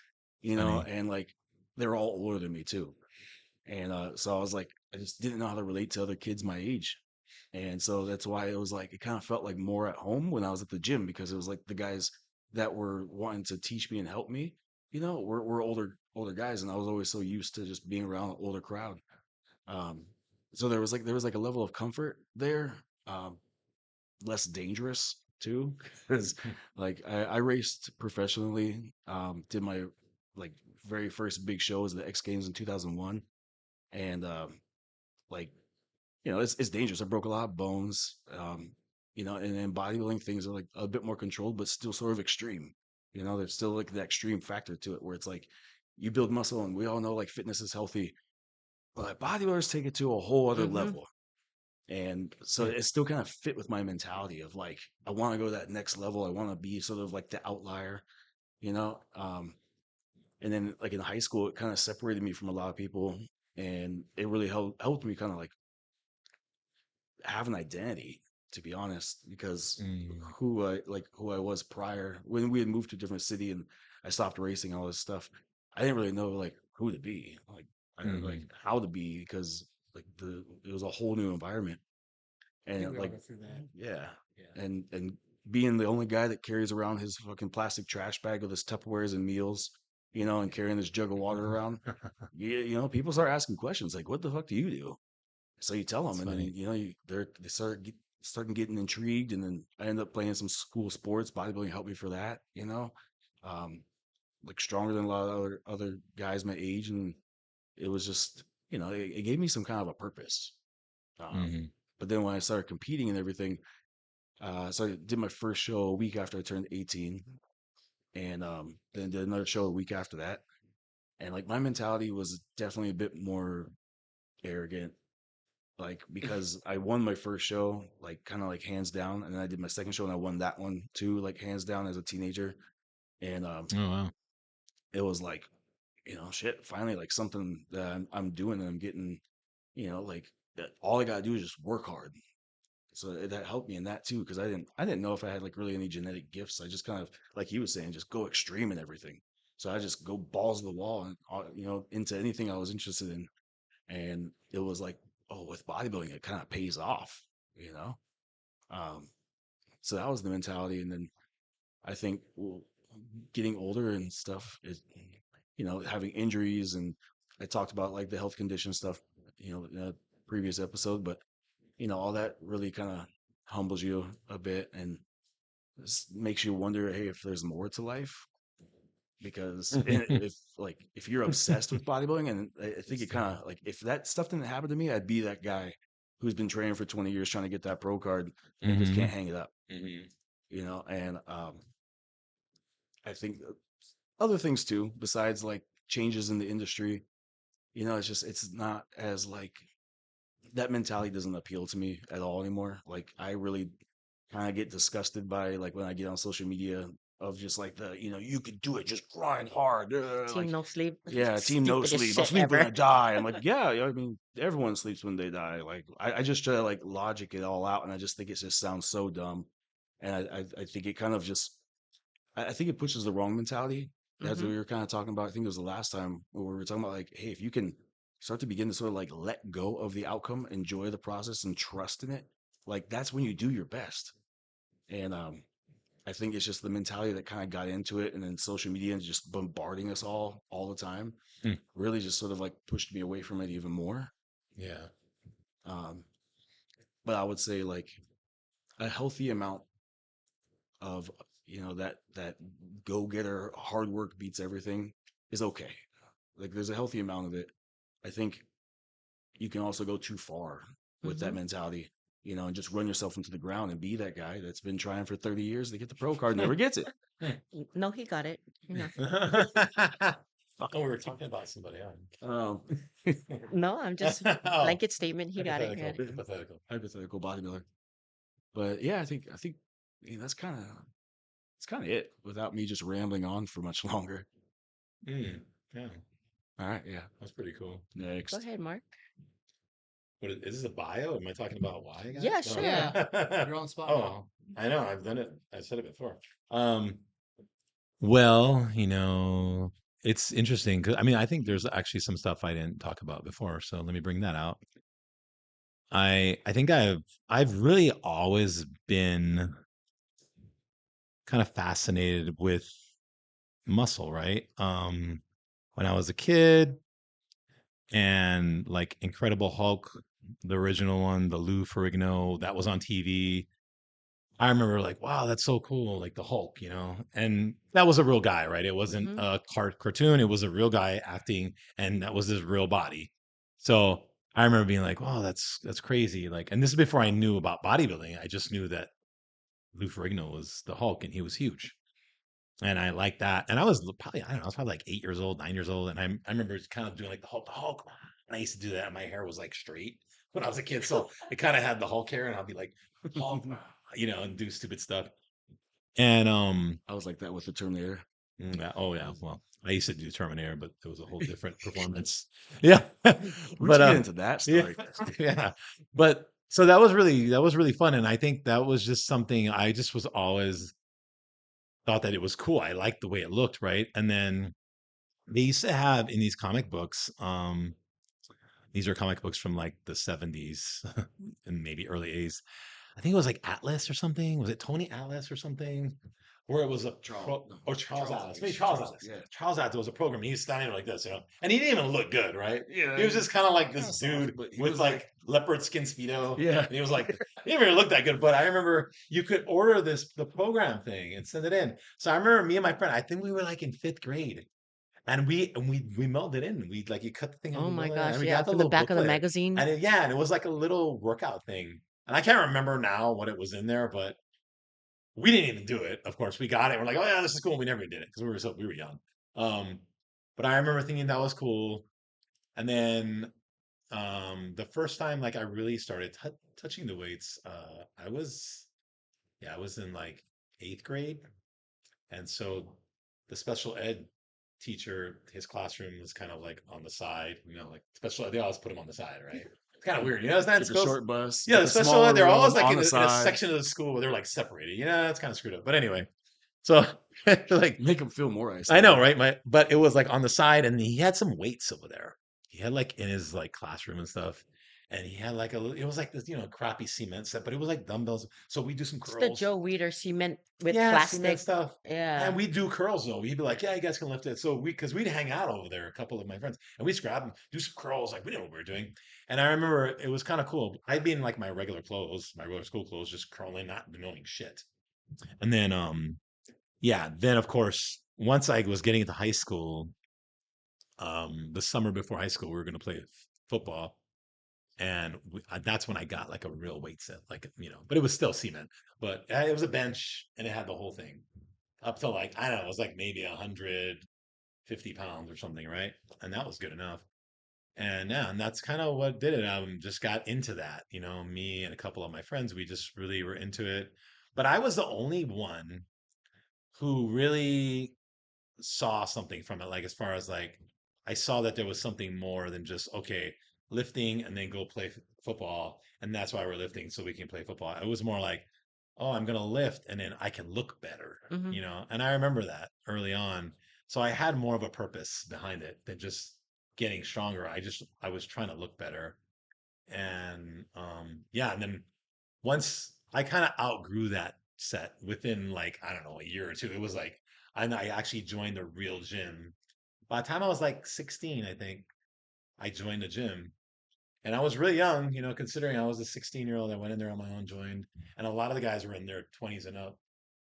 Funny. and like they're all older than me too. And so I was like, I just didn't know how to relate to other kids my age. And so that's why it was like, it kind of felt like more at home when I was at the gym, because it was like the guys that were wanting to teach me and help me, were older guys. And I was always so used to just being around an older crowd. Um, so there was like a level of comfort there, um, less dangerous too, because like I raced professionally, did my like very first big show was the X Games in 2001, and like it's dangerous. I broke a lot of bones, and then bodybuilding things are like a bit more controlled, but still sort of extreme. There's still like the extreme factor to it, where it's like you build muscle, and we all know like fitness is healthy, but bodybuilders take it to a whole other Mm-hmm. level. And so it still kind of fit with my mentality of like, I want to go to that next level. I want to be sort of like the outlier, you know? And then like in high school, it kind of separated me from a lot of people, and it really helped me kind of like have an identity, to be honest, because Mm, who I was prior when we had moved to a different city and I stopped racing all this stuff. I didn't really know like who to be, like I didn't like mhm. how to be, because like it was a whole new environment. I think And we all like, go through that. yeah, Yeah. and being the only guy that carries around his fucking plastic trash bag with his Tupperwares and meals, and carrying this jug of water around, people start asking questions like, "What the fuck do you do?" So you tell them, That's and then funny. they start getting intrigued, and then I end up playing some school sports. Bodybuilding helped me for that, um, like stronger than a lot of other guys my age, and it was just it gave me some kind of a purpose. Um, Mhm. but then when I started competing and everything, so I did my first show a week after I turned 18, and then did another show a week after that. And like my mentality was definitely a bit more arrogant, like because I won my first show, like kind of like hands down, and then I did my second show and I won that one too, like hands down as a teenager. And Oh wow. it was like, shit, finally like something that I'm doing, and I'm getting, like that all I gotta do is just work hard. So that helped me in that too, because I didn't know if I had like really any genetic gifts. I just kind of, like he was saying, just go extreme in everything. So I just go balls to the wall and into anything I was interested in. And it was like, oh, with bodybuilding, it kind of pays off, you know. Um, so that was the mentality. And then I think, well, getting older and stuff is, having injuries, and I talked about like the health condition stuff, in a previous episode, but all that really kind of humbles you a bit, and makes you wonder, hey, if there's more to life. Because if you're obsessed with bodybuilding, and I think it kind of like, if that stuff didn't happen to me, I'd be that guy who's been training for 20 years trying to get that pro card and just can't Mhm. hang it up, Mhm. and I think other things too, besides like changes in the industry, it's not as like, that mentality doesn't appeal to me at all anymore. Like I really kind of get disgusted by like when I get on social media of just like you could do it, just grind hard, Team like no sleep. yeah, team no Stupidest sleep. I'll shit sleep when ever. I die. I'm like, yeah, I mean, everyone sleeps when they die. Like I just try to like logic it all out, and I just think it just sounds so dumb, and I think it kind of just I think it pushes the wrong mentality. That's what Mm-hmm. we were kind of talking about. I think it was the last time where we were talking about like, hey, if you can start to begin to sort of like let go of the outcome, enjoy the process, and trust in it, like that's when you do your best. And I think it's just the mentality that kind of got into it, and then social media and just bombarding us all the time Hmm. really just sort of like pushed me away from it even more. Yeah. Um, but I would say like a healthy amount of that go getter hard work beats everything is okay. Like there's a healthy amount of it. I think you can also go too far with that Hmm. mentality, and just run yourself into the ground and be that guy that's been trying for 30 years to get the pro card, never gets it. No, he got it. Yeah. Oh, we were talking about somebody. Um, No, I'm just Oh, blanket statement. He got it. He hypothetical, got it. hypothetical. hypothetical bodybuilder. But yeah, I think that's kind of it without me just rambling on for much longer. Yeah, All right, yeah. that's pretty cool. Go Next. ahead, Mark. What is this a bio? Am I talking about why I got Yeah, it? No. sure. Yeah, you're on the spot now. Oh, I know. I've done it. I said it before. Well, it's interesting because I mean, I think there's actually some stuff I didn't talk about before, so let me bring that out. I think I've really always been kind of fascinated with muscle, right? When I was a kid and like Incredible Hulk, the original one, the Lou Ferrigno, that was on TV. I remember like, wow, that's so cool, like the Hulk, and that was a real guy, right? It wasn't Hmm. a cartoon; it was a real guy acting, and that was his real body. So I remember being like, wow, that's crazy. Like, and this is before I knew about bodybuilding. I just knew that Lou Ferrigno was the Hulk, and he was huge. And I like that. And I was probably, I don't know, I was probably like 8 years old, 9 years old. And I remember kind of doing like the Hulk. And I used to do that. And my hair was like straight when I was a kid. So it kind of had the Hulk hair and I'll be like, Hulk, and do stupid stuff. And, I was like that with the Terminator. oh yeah, well, I used to do Terminator, but it was a whole different performance. Yeah. Where'd But, you get into that yeah, story? yeah. But so that was really fun. And I think that was just something I just was always thought that it was cool. I liked the way it looked, right? And then they used to have in these comic books, these are comic books from like the 70s and maybe early 80s. I think it was like Atlas or something. Was it Tony Atlas or something? Where it was a Charles, no, or Charles Charles Atlas. Maybe Atlas. Charles Atlas. Yeah. Charles Atlas was a program. He was standing like this, and he didn't even look good, right? Yeah, He was just kind of like kinda this soft, dude but he with was like like, leopard skin speedo. yeah. And he was like, he didn't even look that good. But I remember you could order the program thing and send it in. So I remember me and my friend, I think we were like in fifth grade. And we mailed it in. We like you cut the thing and Oh we my mailed it in, and gosh. we Yeah, got the from the little back of the booklet. magazine. And it was like a little workout thing. And I can't remember now what it was in there, but we didn't even do it. Of course, we got it. We're like, oh yeah, this is cool. We never did it because we were young. Um, but I remember thinking that was cool. And then the first time like I really started touching the weights, I was in like eighth grade, and so the special ed teacher, his classroom was kind of like on the side, like special ed, they always put him on the side, right? It's kind of weird. Isn't that in Get the schools? short bus, Yeah, get the the special ed, smaller they're always room like on in the a side, section of the school where they're like separated. That's kind of screwed up. But anyway, so like make them feel more I know, isolated. right? But it was like on the side, and he had some weights over there. He had like in his like classroom and stuff, and he had like it was like this crappy cement set, but it was like dumbbells. So we do some It's the curls. Joe Weider cement with Yeah, cement plastic. stuff. And Yeah. we do curls though. We'd be like, yeah, you guys can lift it. So because we'd hang out over there, a couple of my friends, and we'd grab them, do some curls. Like we knew what we were doing. And I remember it was kind of cool. I'd be in like my regular clothes, my regular school clothes, just curling, not knowing shit. And then, yeah, then of course, once I was getting into high school, the summer before high school, we were going to play football. And that's when I got like a real weight set, like, but it was still cement, but it was a bench and it had the whole thing up to like, I don't know, it was like maybe 150 pounds or something, right? And that was good enough. And yeah, and that's kind of what did it. I just got into that, me and a couple of my friends, we just really were into it. But I was the only one who really saw something from it. Like, as far as like, I saw that there was something more than just, okay, lifting and then go play football. And that's why we're lifting, so we can play football. It was more like, oh, I'm going to lift and then I can look better, Hmm. And I remember that early on. So I had more of a purpose behind it than just getting stronger. I was trying to look better. And yeah, and then once I kind of outgrew that set within like, I don't know, a year or two. It was like, I actually joined a real gym. By the time I was like 16, I think I joined a gym. And I was really young, considering I was a 16-year-old. I went in there on my own, joined, and a lot of the guys were in their 20s and up.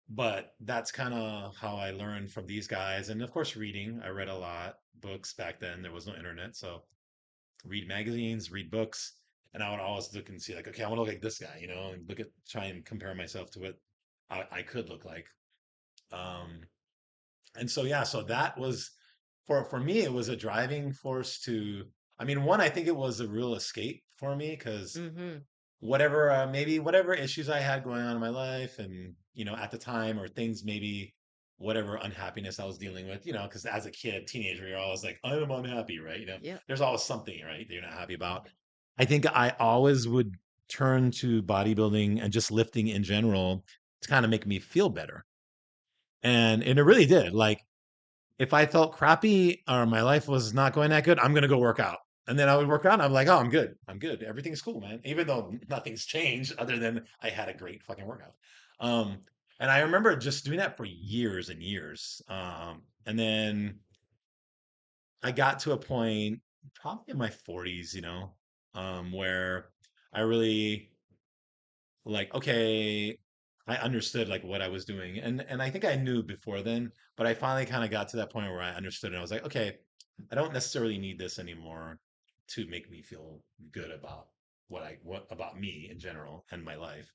But that's kind of how I learned from these guys. And of course, reading. I read a lot, books back then. There was no internet. So read magazines, read books. And I would always look and see, like, okay, I want to look like this guy, and try and compare myself to what I could look like. Um, and so, yeah, so that was, for me, it was a driving force to, I mean, one, I think it was a real escape for me because Mm-hmm. whatever maybe whatever issues I had going on in my life, and at the time, or things, maybe whatever unhappiness I was dealing with, because as a kid, teenager, you're always like, I'm unhappy, right? Yeah. There's always something, right, that you're not happy about. I think I always would turn to bodybuilding and just lifting in general to kind of make me feel better. And it really did. Like, if I felt crappy or my life was not going that good, I'm gonna go work out. And then I would work out and I'm like, oh, I'm good. I'm good. Everything's cool, man. Even though nothing's changed other than I had a great fucking workout. Um, and I remember just doing that for years and years. And then I got to a point, probably in my 40s, where I really, like, okay, I understood like what I was doing. And I think I knew before then, but I finally kind of got to that point where I understood, and I was like, okay, I don't necessarily need this anymore to make me feel good about what about me in general and my life.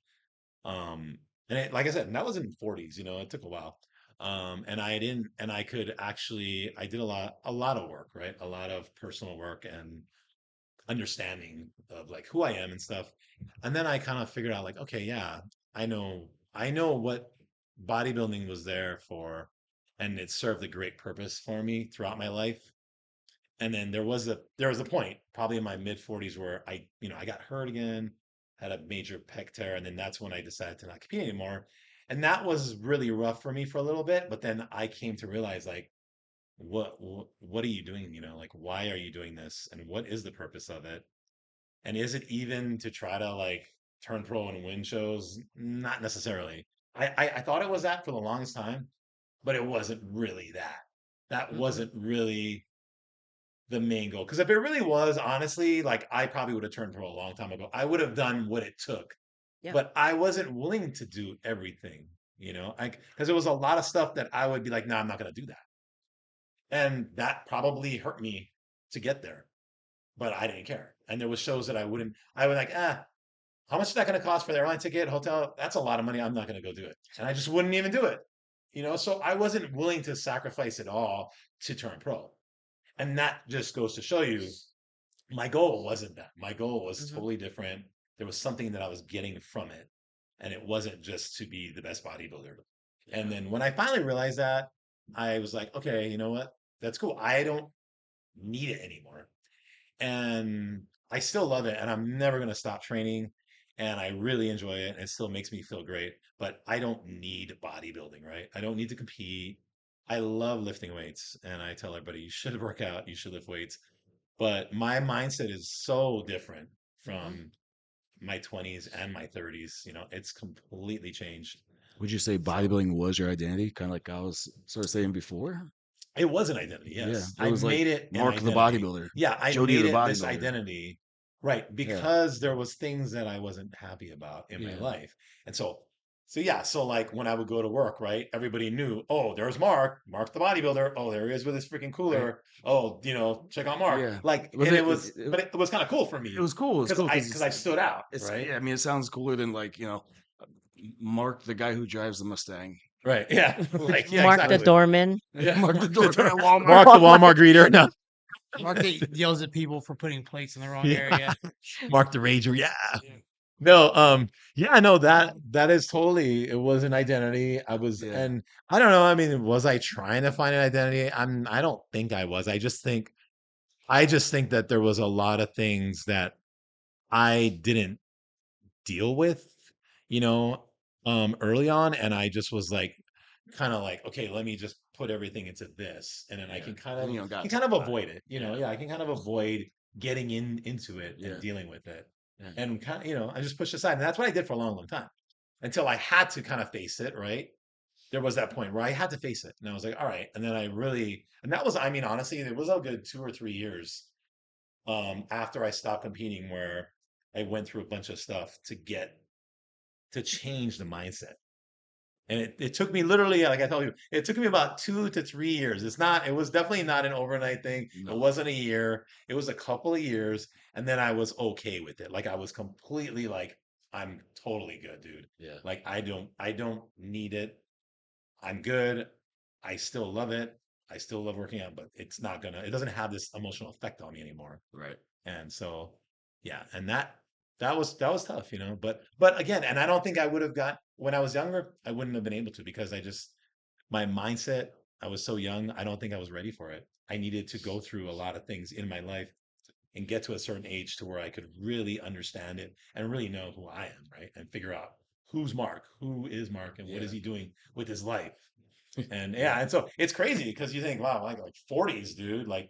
Um and like I said, and that was in the 40s, it took a while. And I didn't, and I could actually, I did a lot of work, right? A lot of personal work and understanding of like who I am and stuff. And then I kind of figured out, like, okay, yeah, I know what bodybuilding was there for, and it served a great purpose for me throughout my life. And then there was a point, probably in my mid 40s, where I got hurt again, had a major pec tear, and then that's when I decided to not compete anymore. And that was really rough for me for a little bit, but then I came to realize, like, what are you doing? Like, why are you doing this? And what is the purpose of it? And is it even to try to like turn pro and win shows? Not necessarily. I thought it was that for the longest time, but it wasn't really that. That Mm-hmm. wasn't really the main goal. Because if it really was, honestly, like, I probably would have turned pro a long time ago. I would have done what it took, Yeah. but I wasn't willing to do everything, like, because there was a lot of stuff that I would be like, no, I'm not going to do that. And that probably hurt me to get there, but I didn't care. And there was shows that I would like, how much is that going to cost for the airline ticket, hotel? That's a lot of money. I'm not going to go do it. And I just wouldn't even do it. So I wasn't willing to sacrifice it all to turn pro. And that just goes to show you, my goal wasn't that. My goal was Mm-hmm. totally different. There was something that I was getting from it. And it wasn't just to be the best bodybuilder. And then when I finally realized that, I was like, okay, you know what? That's cool. I don't need it anymore. And I still love it, and I'm never going to stop training, and I really enjoy it, and it still makes me feel great. But I don't need bodybuilding, right? I don't need to compete. I love lifting weights, and I tell everybody, you should work out, you should lift weights. But my mindset is so different Mm-hmm. from my 20s and my 30s. It's completely changed. Would you say So bodybuilding was your identity? Kind of like I was sort of saying before? it was an identity, Yeah. yes. It I was like made it an Mark the identity. bodybuilder, Yeah, I Jody made the it this bodybuilder. identity, right? Yeah. Because there was things that I wasn't happy about in my Yeah. life. And so yeah, so like when I would go to work, right? Everybody knew, oh, there's Mark the bodybuilder. Oh, there he is with his freaking Right. cooler. Oh, check out Mark. Yeah. Like, But and it, but it was kind of cool for it me was cool. It was because cool I because stood out, it's, right? yeah, I mean, it sounds cooler than like, Mark, the guy who drives the Mustang. Right. Yeah. Like, yeah, Mark the exactly. doorman. Yeah. Mark the doorman at Walmart. Mark the Walmart greeter. No. Mark that yells at people for putting plates in the wrong Yeah. area. Mark the Rager. Yeah. No, yeah, no, that is totally, it was an identity. Yeah. And I don't know, I mean, was I trying to find an identity? I don't think I was. I just think that there was a lot of things that I didn't deal with, you know, early on, and I just was like, kind of like, okay, let me just put everything into this, and then I Yeah. can kind And of got can to kind of that. avoid it, Yeah. yeah, I can kind of avoid getting into it and Yeah. dealing with it, Yeah. and kind of, I just pushed aside, and that's what I did for a long, long time. until I had to kind of face it, right? There was that point where I had to face it. And I was like, all right. And then and that was, I mean, honestly, it was a good 2 or 3 years after I stopped competing where I went through a bunch of stuff to change the mindset. And it took me literally, like I told you, it took me about 2 to 3 years. It was definitely not an overnight thing. It No. wasn't a year. It was a couple of years. And then I was okay with it. Like I was completely like, I'm totally good, dude. Yeah. Like I don't need it. I'm good. I still love it. I still love working out, but it doesn't have this emotional effect on me anymore. Right. And so, yeah, and that was tough, But again, and I don't think I would have got when I was younger, I wouldn't have been able to because my mindset, I was so young, I don't think I was ready for it. I needed to go through a lot of things in my life and get to a certain age to where I could really understand it and really know who I am, right? And figure out who is Mark, and what is Yeah. he doing with his life. And yeah, and so it's crazy because you think, wow, like 40s, dude, like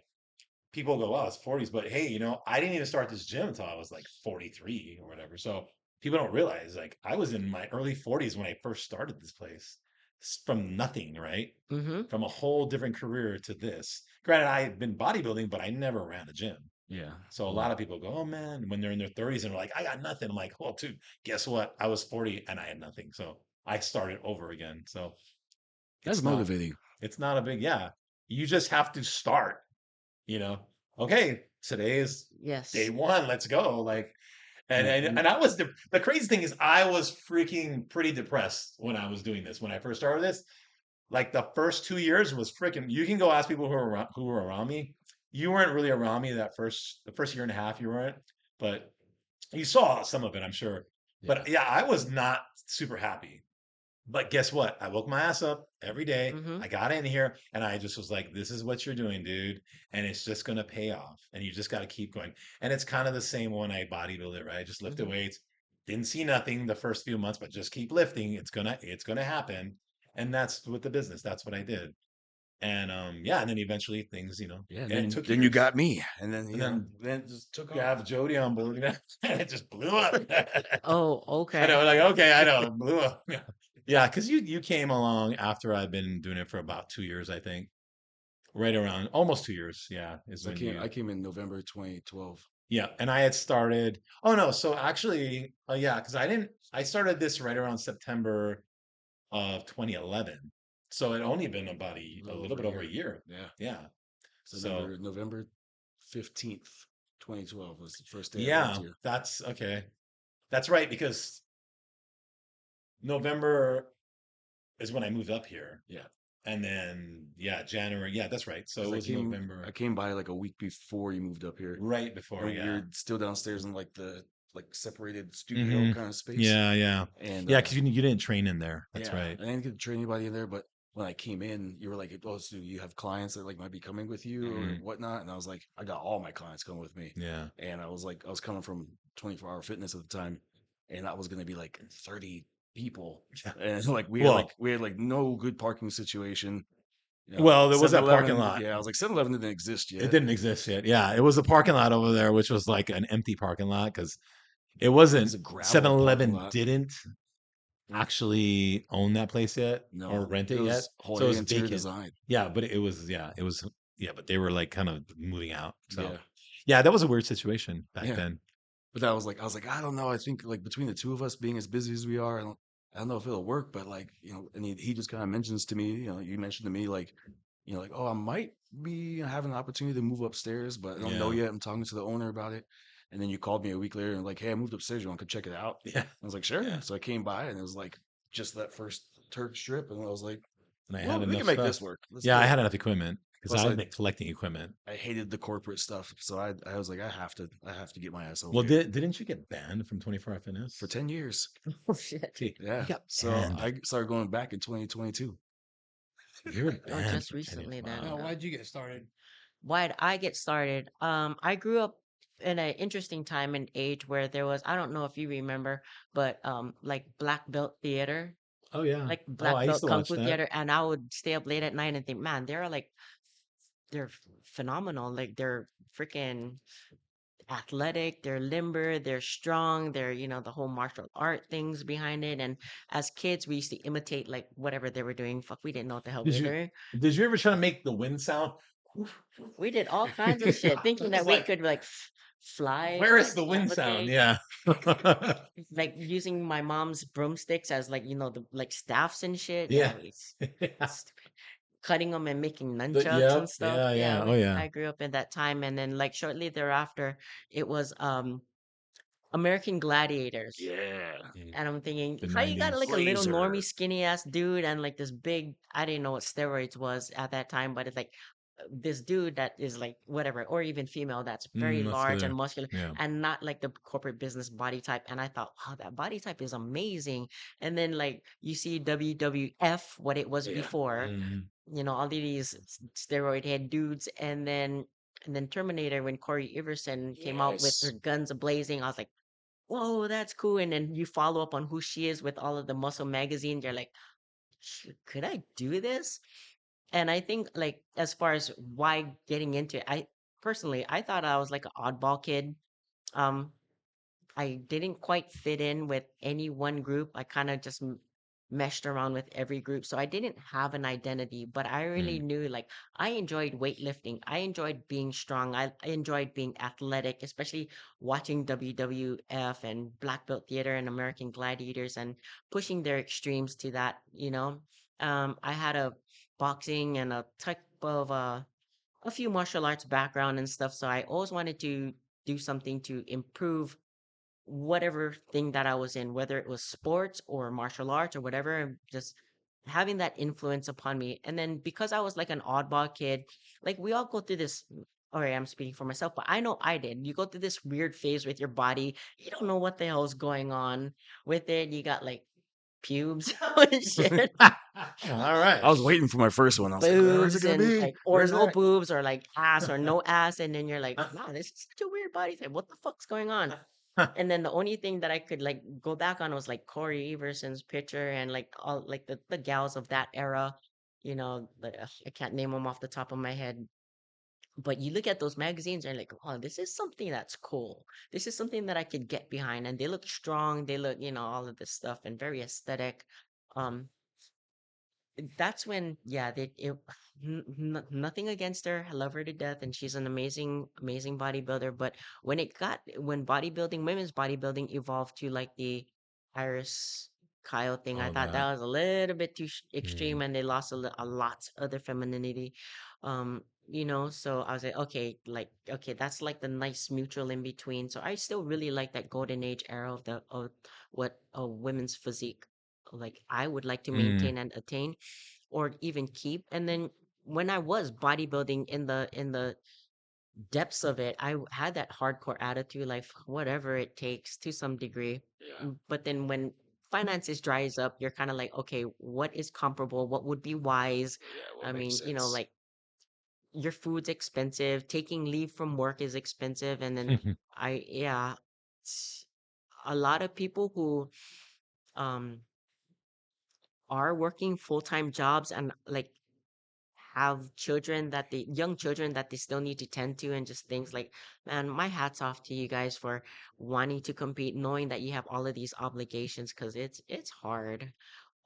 people go, wow, it's 40s. But hey, I didn't even start this gym until I was like 43 or whatever. So people don't realize, like, I was in my early 40s when I first started this place from nothing, right? Mm-hmm. From a whole different career to this. Granted, I had been bodybuilding, but I never ran a gym. Yeah. So a lot of people go, oh man, when they're in their 30s and they're like, I got nothing. I'm like, well, dude, guess what? I was 40 and I had nothing. So I started over again. So That's it's not, motivating. it's not a big, yeah. You just have to start, you know. Okay, today is day Yes. one. Let's go. Like, and Yeah. and, and I was the crazy thing is I was freaking pretty depressed when I was doing this. When I first started this, like the first 2 years was freaking. You can go ask people who were around me. You weren't really around me the first year and a half. You weren't, but you saw some of it, I'm sure. Yeah. But yeah, I was not super happy. But guess what? I woke my ass up every day. Mm-hmm. I got in here and I just was like, this is what you're doing, dude. And it's just going to pay off. And you just got to keep going. And it's kind of the same when I bodybuild it, right? Just lift the Mm-hmm. weights. Didn't see nothing the first few months, but just keep lifting. It's gonna happen. And that's with the business. That's what I did. And yeah, and then eventually things, Yeah. And and it took then you years. got me. And then, And then then it just took you off. have Jody on balloon and it just blew up. Oh, I okay. know, like, okay, I know, it blew up. Yeah, yeah, because you came along after I've been doing it for about 2 years, I think. Right around almost 2 years. Yeah, is 'Cause when you. I came in November 2012. Yeah, and I had started. Oh no, so actually, yeah, because I started this right around September of 2011. So it only been about A a little little over a bit over a year. year. Yeah. Yeah. So So November 15th, 2012 was the first day I worked yeah, here. that's okay. That's right because November is when I moved up here. Yeah. And then, yeah, January. Yeah, that's right. So it Because was I November, came by like a week before you moved up here, right before. and we Yeah. were still downstairs in like the separated studio Hmm. kind of space. Yeah, yeah, And yeah. Because you didn't train in there. That's yeah, right. I didn't get to train anybody in there, but when I came in, you were like, "Oh, so you have clients that like might be coming with you or Hmm. whatnot?" And I was like, "I got all my clients coming with me." Yeah. And I was like, I was coming from 24-hour fitness at the time, and that was going to be like 30 people, Yeah. and like Well, we had like no good parking situation. there was that parking 7-Eleven, lot. yeah, I was like 7-Eleven didn't exist It yet. didn't exist yet. Yeah, it was a parking lot over there, which was like an empty parking lot because it It was wasn't a gravel parking 7-Eleven lot. didn't actually own that place yet or No, rent it it yet. was So it was Hawaiian interior vacant. design. Yeah, but yeah, but they were like kind of moving out. So Yeah, yeah, that was a weird situation back yeah. then. But I was like, I don't know. I think like between the two of us being as busy as we are, I don't know if it'll work. But like, and he just kind of mentions to me, you mentioned to me like, like, oh, I might be having an opportunity to move upstairs, but I don't know Yeah. yet. I'm talking to the owner about it. And then you called me a week later and like, hey, I moved upstairs. You want to come check it out? Yeah. I was like, sure. Yeah. So I came by and it was like just that first Turk strip, and I was like, And I well, had we can enough make stuff. this work. Let's Yeah, do I it. had enough equipment because Plus, I've been collecting equipment. I hated the corporate stuff, so I was like, I have to get my ass over Well, here didn't you get banned from 24 Hour for Fitness? 10 years. Oh shit. See, you Yeah. got So banned. I started going back in 2022. You were Oh, banned just for 10 years. recently then. Wow. Why'd you get started? Why'd I get started? I grew up in an interesting time and age where there was, I don't know if you remember, but like black belt theater, Oh yeah. like Oh, I black used belt to kung watch fu that. theater, and I would stay up late at night and think, man, they're phenomenal. Like they're freaking athletic, they're limber, they're strong, they're, the whole martial art things behind it. And as kids, we used to imitate like whatever they were doing. Fuck, we didn't know what the hell Did we were you doing. did you ever try to make the wind sound? We did all kinds of shit, thinking that It's we like, could like fly, where is like the wind sound? levitate, Yeah. like using my mom's broomsticks as like, the like staffs and shit. Yeah, Yeah. Yeah. cutting them and making nunchucks and Yep. stuff. Yeah, Yeah, yeah. Oh yeah. I grew up in that time, and then like shortly thereafter, it was American Gladiators. Yeah. Mm. And I'm thinking, The how you got like a 90s. little normie, Razor. skinny ass dude, and like this big, I didn't know what steroids was at that time, but it's like this dude that is like whatever, or even female that's very large and Muscular. muscular Yeah. and not like the corporate business body type. And I thought, wow, that body type is amazing. And then like you see WWF, what it was Yeah. before, Mhm. all these steroid head dudes, and then Terminator when Corey Everson came out with her Yes. guns blazing, I was like, whoa, that's cool. And then you follow up on who she is with all of the muscle magazines. You're like, "Shoot, could I do this?" And I think like as far as why getting into it, I personally I thought I was like an oddball kid. Um, I didn't quite fit in with any one group. I kind of just meshed around with every group. So I didn't have an identity, but I really Mm. knew like I enjoyed weightlifting. I enjoyed being strong. I enjoyed being athletic, especially watching WWF and Black Belt Theater and American Gladiators and pushing their extremes to that. I had a boxing and a type of a few martial arts background and stuff. So I always wanted to do something to improve whatever thing that I was in, whether it was sports or martial arts or whatever, just having that influence upon me. And then because I was like an oddball kid, like we all go through this. All right, I'm speaking for myself, but I know I did. You go through this weird phase with your body. You don't know what the hell is going on with it. You got like pubes and shit, All right. I was waiting for my first one. I was like, where's it boobs gonna and be? like or Where's no that? boobs or like ass or no ass, and then you're like, wow, this is such a weird body type. What the fuck's going on? And then the only thing that I could like go back on was like Corey Everson's picture and like all like the gals of that era. I can't name them off the top of my head, but you look at those magazines and you're like, oh, this is something that's cool. This is something that I could get behind, and they look strong. They look, all of this stuff and very aesthetic. Um, that's when, yeah, nothing against her. I love her to death, and she's an amazing, amazing bodybuilder. But when bodybuilding, women's bodybuilding evolved to like the Iris Kyle thing, I All thought that. that was a little bit too Mm. extreme, and they lost a lot of their femininity. So I was like, okay, that's like the nice mutual in between. So I still really like that golden age era of what a women's physique like I would like to Mm. maintain and attain or even keep. And then when I was bodybuilding in the depths of it, had that hardcore attitude, like whatever it takes to some degree. Yeah. But then when finances dries up, you're kind of like, okay, what is comparable? What would be wise? Yeah. I What makes mean, sense? like your food's expensive, taking leave from work is expensive, and then yeah, it's a lot of people who um are working full-time jobs and like have young children that they still need to tend to, and just things like, man, my hat's off to you guys for wanting to compete, knowing that you have all of these obligations, because it's hard.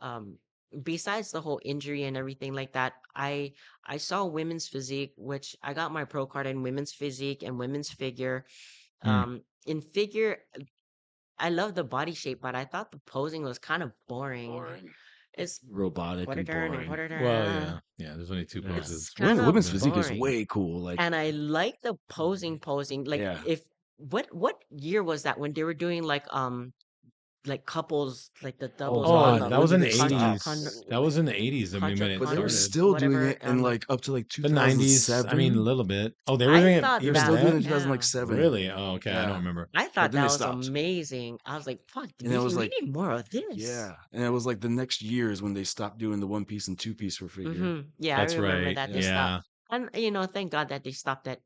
Um, Besides the whole injury and everything like that, I saw women's physique, which I got my pro card in women's physique and women's figure. Mm. In figure, I love the body shape, but I thought the posing was kind of boring. Boring. It's Robotic quarter and turn and boring. quarter turn. Well, yeah. Yeah, there's only two Yeah. It's poses. kind of Women's Yeah. physique is boring. way cool. Like, And I like the posing. Like yeah. if what year was that when they were doing like couples, like the Oh doubles Oh, on God, the that when was did in the they stop? That was in the 80s. I mean, contra when it But they were started. still doing whatever it in like like up to like The 90s. I mean, a 2007. little bit. Oh, they were I doing it thought They were even still that doing it in then? yeah 2007. Really? Oh, okay. I don't Yeah. remember. I But thought then that they was stopped. amazing. I was like, fuck, And it was we like, need more of this. yeah. And it was like the next year is when they stopped doing the one piece and two piece for figure. Yeah, I That's remember right. that they Yeah. stopped. Yeah. And thank God that they stopped at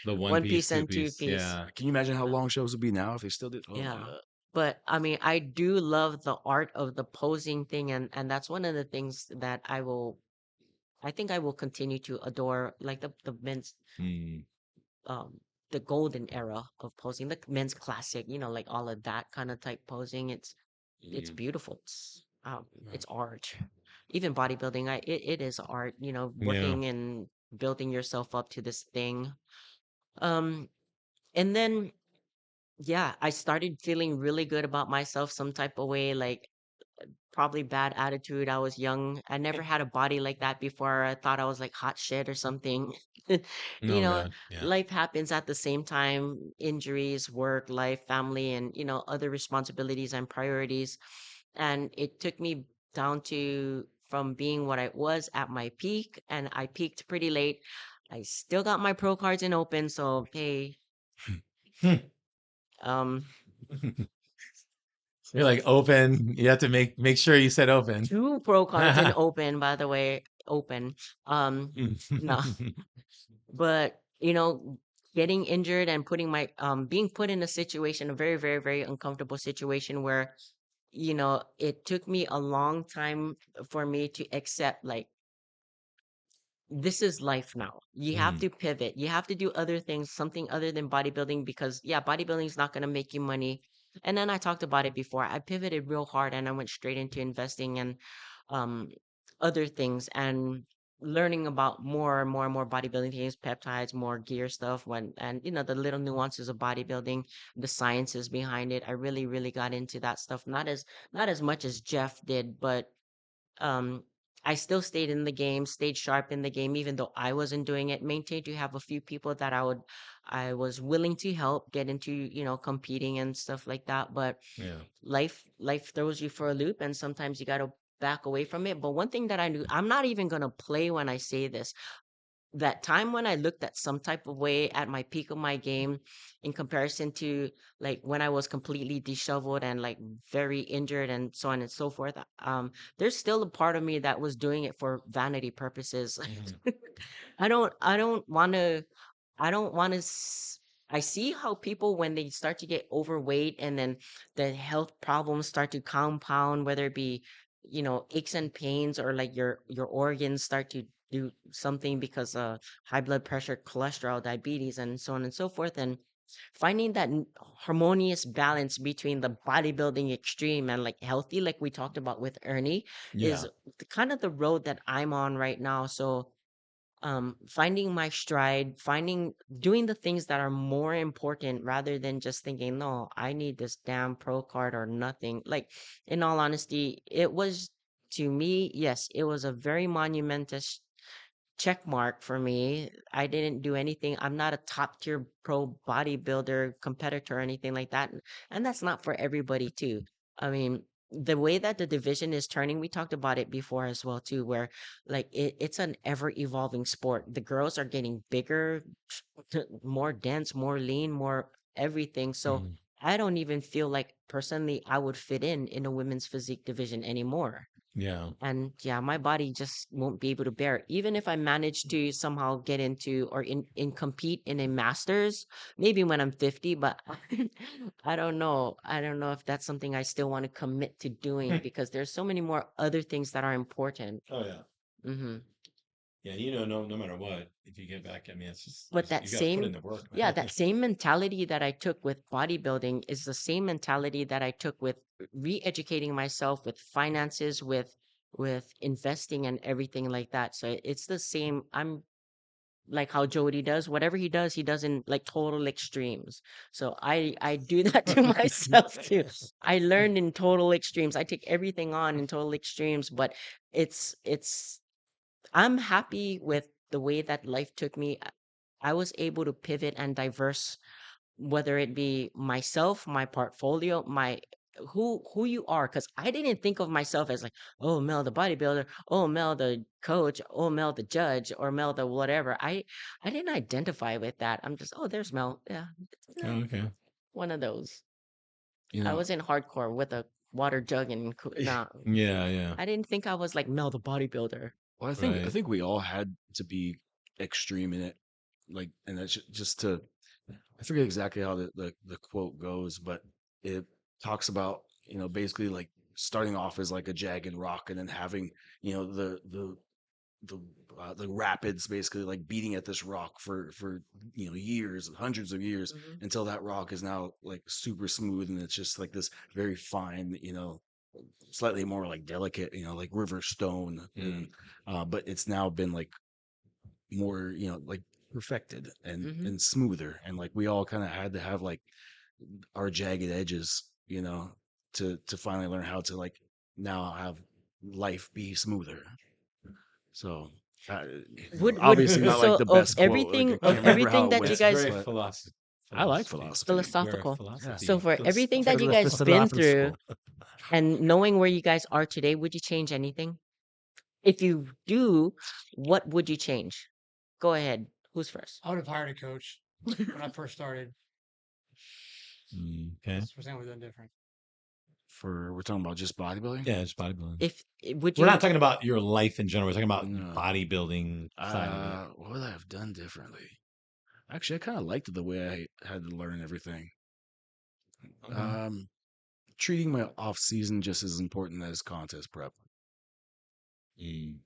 The one one piece, piece two and two piece. piece. Yeah. Can you imagine how long shows would be now if they still did? Oh my Yeah. God. But I mean, I do love the art of the posing thing, and that's one of the things that I think I will continue to adore, like the men's Mm. um the golden era of posing, the men's classic, like all of that kind of type posing. It's Mm, beautiful. yeah. It's art. Even bodybuilding, it is art. Yeah. Working and building yourself up to this thing. Um, and then yeah, I started feeling really good about myself some type of way, like probably bad attitude. I was young. I never had a body like that before. I thought I was like hot shit or something. You Oh know, God. Yeah. life happens at the same time, injuries, work, life, family, and other responsibilities and priorities. And it took me down to from being what I was at my peak, and I peaked pretty late. I still got my pro cards in open, so hey, um You're like open. You have to make sure you said open. two pro cards in open, by the way, open. No, but getting injured and putting my being put in a situation, a very, very, very uncomfortable situation where it took me a long time for me to accept, like, this is life now. You have Mm, to pivot. You have to do other things, something other than bodybuilding, because yeah, bodybuilding is not going to make you money. And then I talked about it before. I pivoted real hard and I went straight into investing and um other things and learning about more and more and more bodybuilding things, peptides, more gear stuff, when and the little nuances of bodybuilding, the sciences behind it. I really, really got into that stuff. Not as much as Jeff did, but um I still stayed in the game, stayed sharp in the game, even though I wasn't doing it. Maintained to have a few people that I was willing to help get into, competing and stuff like that. But yeah. life throws you for a loop, and sometimes you gotta back away from it. But one thing that I knew, I'm not even gonna play when I say this, that time when I looked at some type of way at my peak of my game in comparison to like when I was completely disheveled and like very injured and so on and so forth, there's still a part of me that was doing it for vanity purposes. Mhm. I don't want to I don't want to. I see how people, when they start to get overweight and then the health problems start to compound, whether it be, aches and pains, or like your organs start to do something because high blood pressure, cholesterol, diabetes, and so on and so forth. And finding that harmonious balance between the bodybuilding extreme and like healthy, like we talked about with Ernie, Yeah. is kind of the road that I'm on right now. So finding my stride, doing the things that are more important rather than just thinking, no, I need this damn pro card or nothing. Like, in all honesty, it was, to me, yes, it was a very monumentous check mark for me. I didn't do anything. I'm not a top tier pro bodybuilder competitor or anything like that. And that's not for everybody too. I mean, the way that the division is turning, we talked about it before as well too, where like it's an ever evolving sport. The girls are getting bigger, more dense, more lean, more everything. So Mm, I don't even feel like personally I would fit in a women's physique division anymore. yeah. And yeah, my body just won't be able to bear it. Even if I manage to somehow get into or in compete in a masters, maybe when I'm 50, but I don't know. I don't know if that's something I still want to commit to doing, because there's so many more other things that are important. Oh yeah. Hmm. Yeah. No matter what, if you get back, I mean, it's just But that you got to put in same, the work, yeah, man. that same mentality that I took with bodybuilding is the same mentality that I took with re-educating myself with finances, with investing and everything like that. So it's the same. I'm like how Jody does. Whatever he does in like total extremes. So I do that to myself too. I learned in total extremes. I take everything on in total extremes, but it's I'm happy with the way that life took me. I was able to pivot and diverse, whether it be myself, my portfolio, my who you are. Because I didn't think of myself as like, oh, Mel the bodybuilder, oh, Mel the coach, oh, Mel the judge, or Mel the whatever. I didn't identify with that. I'm just, oh, there's Mel. Yeah, Oh, okay. one of those. You I know, was in hardcore with a water jug and nah. Yeah. Yeah. I didn't think I was like Mel the bodybuilder. well, I Right. think we all had to be extreme in it, like, and that's just to I forget exactly how the quote goes, but it talks about, basically like starting off as like a jagged rock and then having, the the rapids, basically like beating at this rock for years, hundreds of years, Hmm. until that rock is now like super smooth, and it's just like this very fine, slightly more like delicate, like river stone, and but it's now been like more, like perfected and Hmm. and smoother, and like we all kind of had to have like our jagged edges, to finally learn how to like now have life be smoother. So, Would obviously not like so the best quote. Like I of can't remember how everything it that you went, It's guys very but I like philosophy. philosophy. You're a philosophical. Yeah, So philosophy for everything that you guys been through philosophical. and knowing where you guys are today, would you change anything? If you do, what would you change? Go ahead. Who's first? I would have hired a coach when I first started. Okay. That's the first thing we've done different. We're talking about just bodybuilding. Yeah, it's bodybuilding. If would We're not you talking about your life in general. We're talking about No. bodybuilding side of it. What would I have done differently? Actually, I kind of liked the way I had to learn everything. Okay. Um, Treating my off season just as important as contest prep. Mm,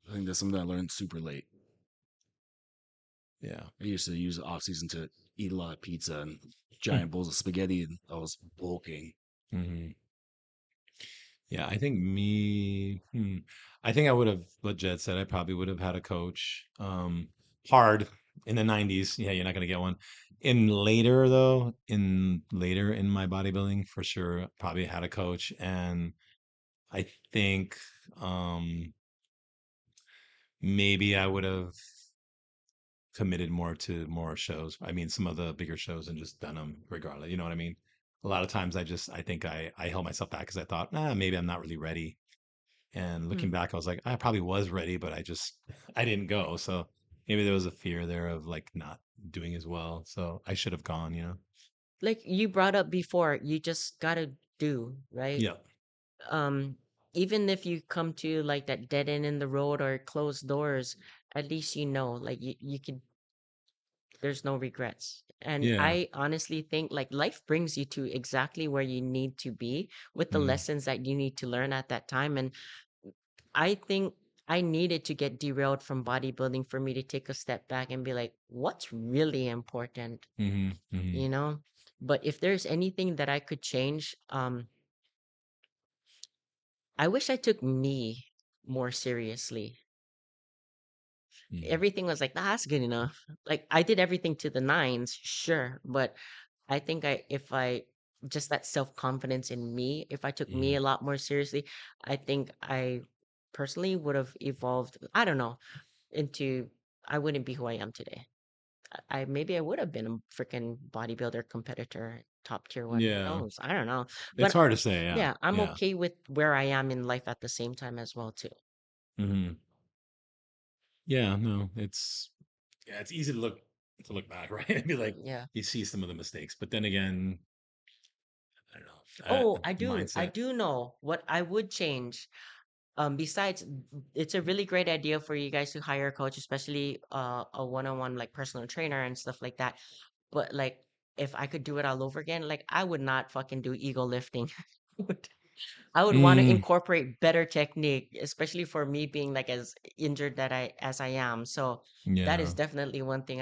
I think that's something I learned super late. yeah. I used to use the off season to eat a lot of pizza and giant bowls of spaghetti, and I was bulking. Hmm. Yeah, I think I think I would have, what Jed said, I probably would have had a coach. Hard in the 90s. Yeah, you're not gonna get one. Later in my bodybuilding, for sure, probably had a coach. And I think um maybe I would have committed more to more shows. I mean, some of the bigger shows, and just done them regardless. You know what I mean? A lot of times I think I held myself back because I thought, maybe I'm not really ready. And looking hmm, back, I was like, I probably was ready, but I didn't go. So maybe there was a fear there of like not doing as well. So I should have gone, you know? like you brought up before, you just gotta do, right? Yeah. Um, even if you come to like that dead end in the road or closed doors, at least you know, like you could there's no regrets. And Yeah. I honestly think like life brings you to exactly where you need to be with the Mm, lessons that you need to learn at that time. And I think I needed to get derailed from bodybuilding for me to take a step back and be like, what's really important, hmm hmm you know? But if there's anything that I could change, I wish I took me more seriously. mm, Everything was like, nah, that's good enough. Like I did everything to the nines, sure, but I think if I just that self confidence in me, if I took me mm. a lot more seriously, I think I personally would have evolved. I don't know into I wouldn't be who I am today. I maybe I would have been a freaking bodybuilder competitor, top tier one. Who Yeah. knows? I don't know, It's but hard to say. Yeah. yeah, I'm Yeah. okay with where I am in life at the same time as well too. hmm Yeah. No, it's easy to look back, right? And be like, Yeah. you see some of the mistakes, but then again, I don't know. Oh, I Mindset. do know what I would change. Besides, it's a really great idea for you guys to hire a coach, especially a one-on-one like personal trainer and stuff like that. But like, if I could do it all over again, like I would not fucking do ego lifting. I would want to Mm, incorporate better technique, especially for me being like as injured that I am. So that is yeah. definitely one thing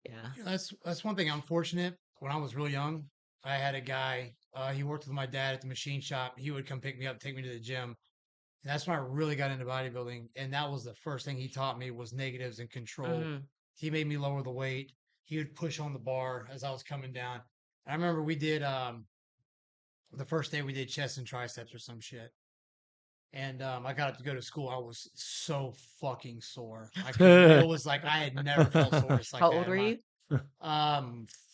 yeah. That's one thing I'm fortunate. When I was real young, I had a guy. He worked with my dad at the machine shop. He would come pick me up, take me to the gym. And that's when I really got into bodybuilding. And that was the first thing he taught me was negatives and control. Mm-hmm. He made me lower the weight. He would push on the bar as I was coming down. I remember we did the first day we did chest and triceps or some shit. And I got up to go to school. I was so fucking sore. I couldn't. It was like I had never felt soreness like How that old in were my you?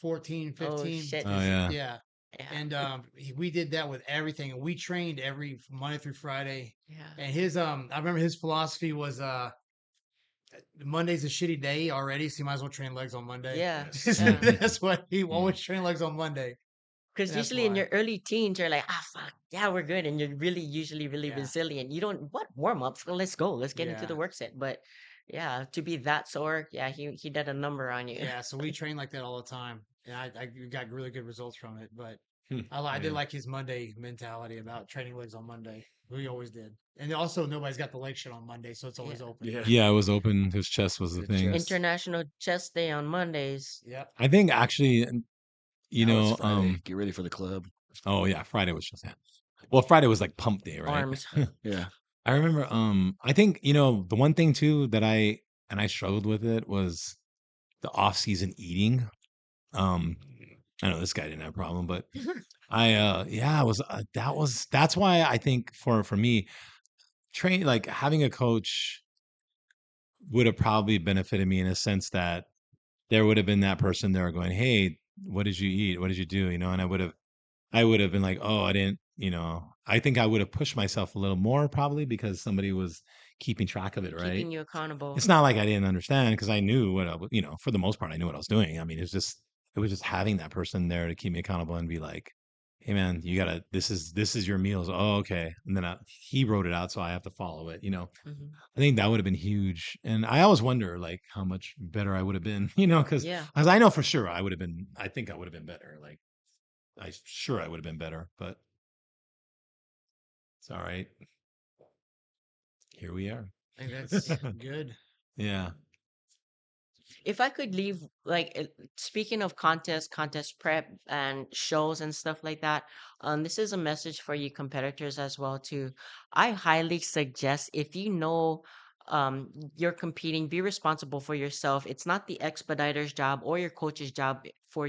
14, Oh 15. shit. Oh yeah. Yeah. Yeah. And we did that with everything. And we trained every Monday through Friday. Yeah. And his I remember his philosophy was Monday's a shitty day already, so you might as well train legs on Monday. Yeah. Yes. Yeah. That's what he Mm, always train legs on Monday. Because And that's usually in why. your early teens, you're like, fuck, yeah, we're good. And you're really, usually really Yeah. resilient. You don't, what, warm ups? Well, let's go. Let's get into the Yeah. work set. But yeah, to be that sore, yeah, he did a number on you. Yeah. So we train like that all the time. And I got really good results from it. But hmm, I did yeah. like his Monday mentality about training legs on Monday. We always did. And also, nobody's got the leg shit on Monday, so it's always Yeah. open. Yeah. Yeah, it was open. His chest was the The thing. chest. International Chest Day on Mondays. Yep. I think actually, you Now it's know, Friday. Get ready for the club. oh yeah, Friday was just that. Well, Friday was like pump day, right? Arms. Yeah. I remember I think, the one thing too that I struggled with it was the off-season eating. Um I know this guy didn't have a problem, but yeah, it was that's why I think for me like having a coach would have probably benefited me in a sense that there would have been that person there going, "Hey, what did you eat? What did you do?" And I would have been like, "Oh, I didn't," I think I would have pushed myself a little more probably because somebody was keeping track of it, right? Keeping you accountable. It's not like I didn't understand because I knew what for the most part, I knew what I was doing. I mean, it was just having that person there to keep me accountable and be like, "Hey, man, you gotta. This is your meals." Oh, okay. And then he wrote it out, so I have to follow it. Hmm. I think that would have been huge. And I always wonder, like, how much better I would have been. Because Yeah. as I know for sure, I would have been. I think I would have been better. Like, I would have been better, but it's all right. Here we are. I think that's good. Yeah. If I could leave, like, speaking of contest prep and shows and stuff like that, this is a message for you competitors as well too. I highly suggest if you know you're competing, be responsible for yourself. It's not the expediter's job or your coach's job for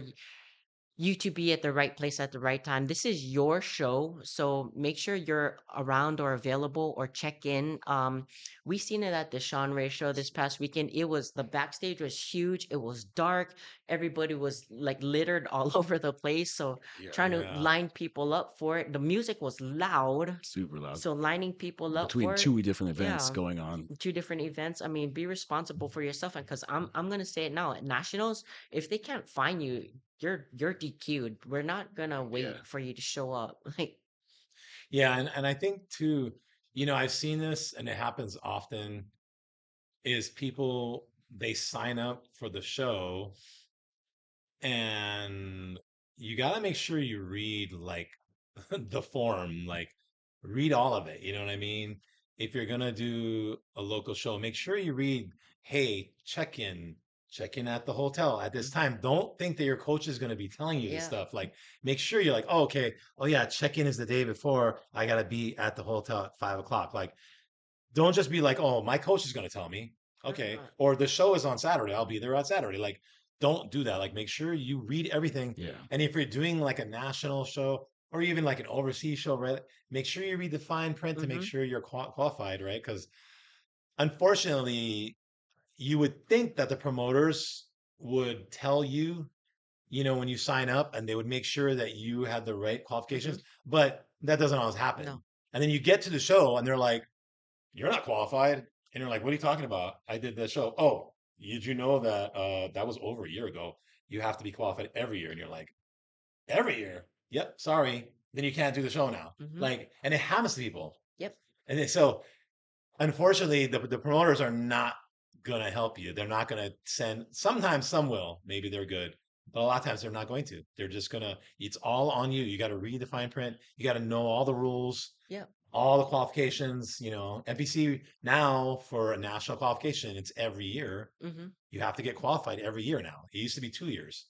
you to be at the right place at the right time. This is your show, so make sure you're around or available or check in. We seen it at the Shawn Ray show this past weekend. It was the backstage was huge. It was dark. Everybody was like littered all over the place. So Yeah. trying to Yeah. line people up for it. The music was loud, Super loud. so lining people up Between for it. two different events Yeah, going on. two different events. I mean, be responsible for yourself, and because I'm gonna say it now at nationals, if they can't find you, you're DQ'd. We're not gonna Yeah. wait for you to show up. Like, Yeah. And I think too, I've seen this and it happens often is people, they sign up for the show and you got to make sure you read like the form, like read all of it. You know what I mean? If you're going to do a local show, make sure you read, hey, check in at the hotel at this mhm, time. Don't think that your coach is going to be telling you this yeah, stuff. Like, make sure you're like, oh, okay. Oh, yeah, check in is the day before. I got to be at the hotel at 5 o'clock. Like, don't just be like, oh, my coach is going to tell me. Okay. uh, Or the show is on Saturday. I'll be there on Saturday. Like, don't do that. Like, make sure you read everything. Yeah. And if you're doing like a national show or even like an overseas show, right? Make sure you read the fine print to make mm-hmm, sure you're qualified, right? Because unfortunately, you would think that the promoters would tell you, when you sign up and they would make sure that you had the right mm-hmm, qualifications, but that doesn't always happen. no, And then you get to the show and they're like, you're not qualified. And you're like, what are you talking about? I did the show. Oh, did you know that that was over a year ago? You have to be qualified every year. And you're like, every year? Yep, sorry. Then you can't do the show now. mm-hmm, Like, and it happens to people. yep, So unfortunately, the promoters are not gonna help you. They're not gonna send. Sometimes some will. Maybe they're good, but a lot of times they're not going to. They're just gonna. It's all on you. You got to read the fine print. You got to know all the rules, yep, all the qualifications. NPC now for a national qualification, it's every year. mm-hmm, You have to get qualified every year now. It used to be 2 years.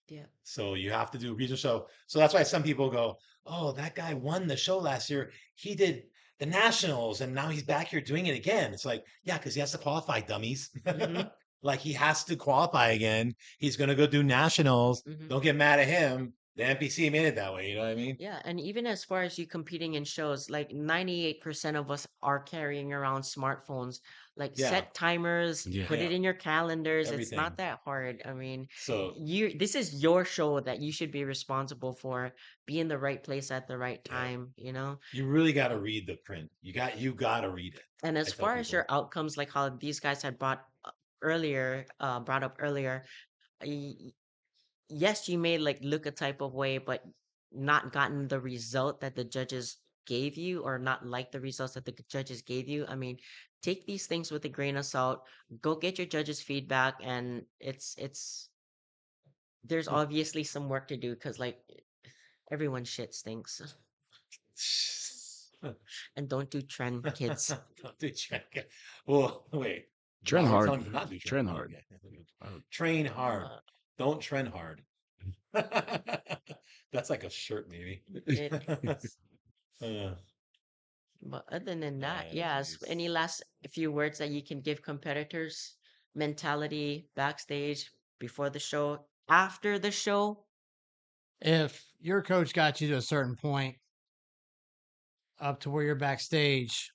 yep, So you have to do regional show. So that's why some people go, "Oh, that guy won the show last year. He did the nationals, and now he's back here doing it again." It's like, yeah, because he has to qualify, dummies. mm-hmm, Like he has to qualify again. He's gonna go do nationals. mm-hmm. Don't get mad at him. The NPC made it that way. You know what I mean? Yeah, and even as far as you competing in shows, like 98% of us are carrying around smartphones. Like, Yeah, set timers, Yeah. put yeah, it in your calendars. It's not everything. that hard. I mean, So this is your show that you should be responsible for. Be in the right place at the right yeah, time, you know? you really got to read the print. You got to read it. And I as tell far as people. your outcomes, like how these guys had brought up earlier, yes, you may like look a type of way, but not gotten the result that the judges gave you, or not like the results that the judges gave you. I mean, take these things with a grain of salt. Go get your judges' feedback, and there's obviously some work to do because like everyone's shit stinks. And don't do trend, kids. Don't do trend. Well, wait. Trend Now we're hard. telling you not to do trend. Trend hard. Okay. Train hard. Uh, Don't trend hard. That's like a shirt, maybe. it, Uh, but other than that, oh, yes. jeez. Any last few words that you can give competitors? Mentality, backstage, before the show, after the show? If your coach got you to a certain point up to where you're backstage,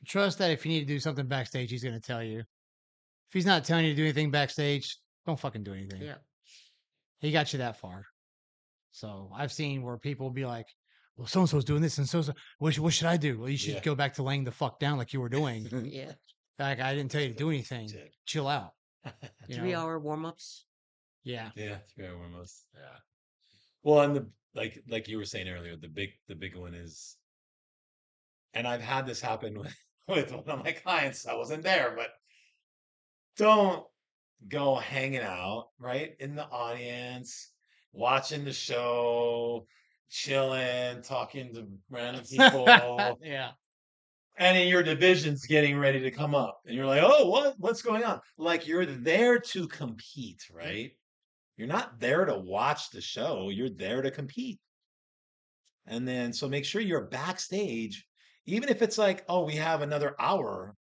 trust that if you need to do something backstage, he's going to tell you. If he's not telling you to do anything backstage, don't fucking do anything. Yeah. He got you that far. So I've seen where people will be like, well, so and so's doing this and so what should I do? Well, you should Yeah. go back to laying the fuck down like you were doing. Yeah. Like I didn't tell you to do anything. That's it. Chill out. You know? 3-hour warm-ups. Yeah. Yeah, 3 hour almost. Yeah. Well, and the like you were saying earlier, the big one is, and I've had this happen with one of my clients. I wasn't there, but don't go hanging out right in the audience, watching the show, chilling, talking to random people, Yeah. and in your division's getting ready to come up, and you're like, "Oh, what's going on?" Like you're there to compete, right? You're not there to watch the show. You're there to compete. And then, so make sure you're backstage, even if it's like, oh, we have another hour,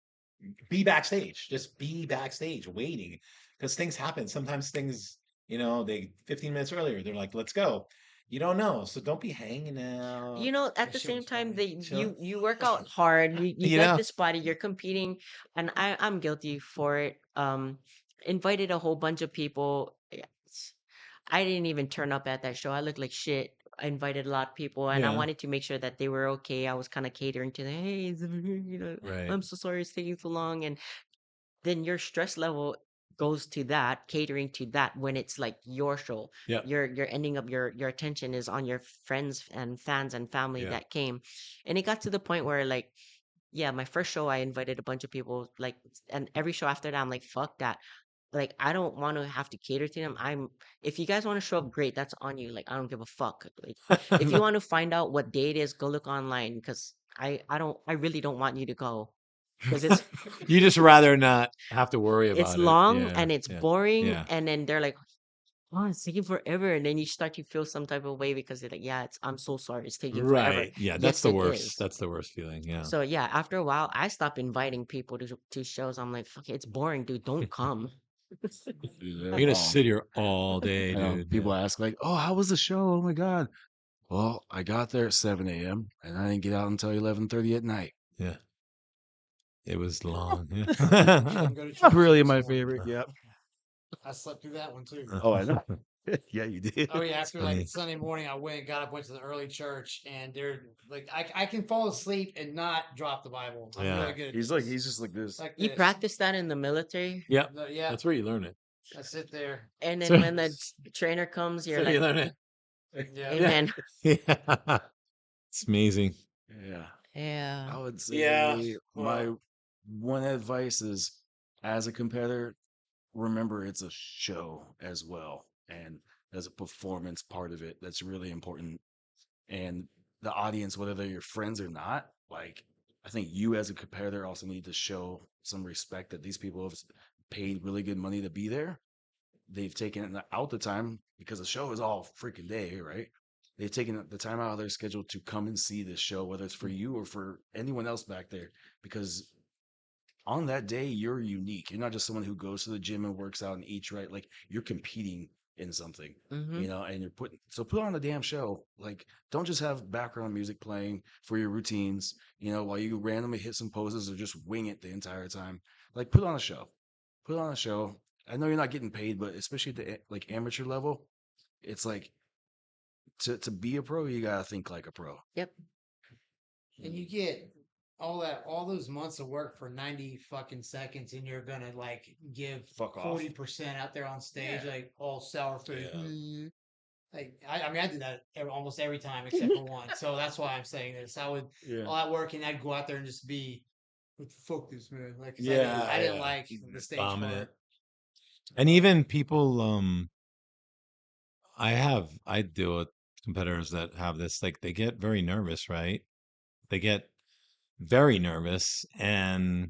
be backstage. Just be backstage waiting because things happen. Sometimes things, they 15 minutes earlier, they're like, let's go. You don't know. So don't be hanging out. You know, at That the shit same was time, funny. you work out hard. You You get know? this body. You're competing, and I'm guilty for it. Invited a whole bunch of people. I didn't even turn up at that show. I looked like shit. I invited a lot of people, and I Yeah. wanted to make sure that they were okay. I was kind of catering to them. Hey, Right. I'm so sorry it's taking so long, and then your stress level goes to that, catering to that when it's like your show. Yep. You're ending up your attention is on your friends and fans and family Yeah. that came. And it got to the point where like, yeah, my first show I invited a bunch of people, like, and every show after that I'm like, fuck that. Like I don't want to have to cater to them. If you guys want to show up, great, that's on you. Like I don't give a fuck. Like if you want to find out what day it is, go look online because I really don't want you to go because it's You just rather not have to worry it's about it. long Yeah. and it's Yeah. boring, Yeah. and then they're like, oh, it's taking forever, and then you start to feel some type of way because they're like, yeah, I'm so sorry, it's taking forever. Right. Yeah. That's Yes, the it worst. is. That's the worst feeling. Yeah. So yeah, after a while, I stopped inviting people to shows. I'm like, fuck it, it's boring, dude. Don't come. You're gonna sit here all day, I know dude. people ask like, "Oh, how was the show? Oh my god!" Well, I got there at 7 a.m. and I didn't get out until 11:30 at night. Yeah. It was long. Didn't Yeah. go to church Not really this my morning. favorite. Yep. I slept through that one too. Oh, I know. Yeah, you did. Oh yeah, after like funny. Sunday morning, I went to the early church, and they're like, I can fall asleep and not drop the Bible. I'm Yeah. really good at He's this. just like this. Like You this. practice that in the military, Yeah. Yeah, That's where you learn it. I sit there. and then So- when the trainer comes, you're So you like, learn it. Yeah. amen. Yeah. It's amazing. Yeah. Yeah. I would say Yeah, my well- one advice is, as a competitor, remember it's a show as well, and there's a performance part of it that's really important. And the audience, whether they're your friends or not, like I think you as a competitor also need to show some respect that these people have paid really good money to be there. They've taken out the time because the show is all freaking day, right? They've taken the time out of their schedule to come and see this show, whether it's for you or for anyone else back there, because on that day you're unique. You're not just someone who goes to the gym and works out and eats right. Like you're competing in something, Mm-hmm. and you're put on a damn show. Like don't just have background music playing for your routines, while you randomly hit some poses or just wing it the entire time. Like put on a show. Put on a show. I know you're not getting paid, but especially at the like amateur level, it's like to be a pro, you gotta think like a pro. Yep. And you get all those months of work for 90 fucking seconds, and you're gonna like give Fuck off. 40% out there on stage, Yeah. like all sour food. Yeah. Mm-hmm. Like I mean, I did that almost every time except for one. So that's why I'm saying this. I would all that work, and I'd go out there and just be, what the fuck this man? Like, 'cause I didn't Yeah. like the stage Bombing part. it. And even people, I deal with competitors that have this, like they get very nervous, right? They get very nervous and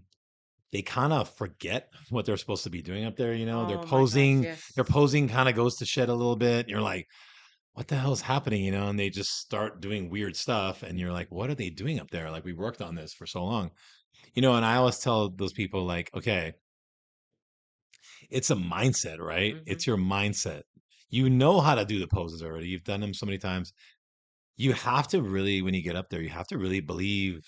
they kind of forget what they're supposed to be doing up there. They're Oh my gosh, posing, their yes. posing kind of goes to shit a little bit. And you're like, what the hell's happening? And they just start doing weird stuff. And you're like, what are they doing up there? Like, we worked on this for so long, and I always tell those people, like, okay, it's a mindset, right? Mm-hmm. It's your mindset. You know how to do the poses already. You've done them so many times. You have to really, when you get up there, you have to really believe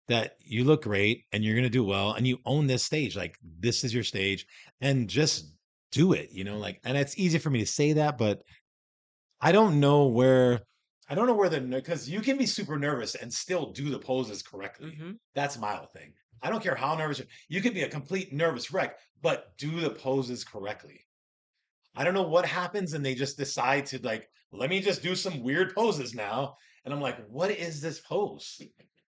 that you look great and you're going to do well and you own this stage. Like, this is your stage, and just do it, like, and it's easy for me to say that, but I don't know where, because you can be super nervous and still do the poses correctly. Mm-hmm. That's my whole thing. I don't care how nervous you could be a complete nervous wreck, but do the poses correctly. I don't know what happens, and they just decide to, like, let me just do some weird poses now. And I'm like, what is this pose?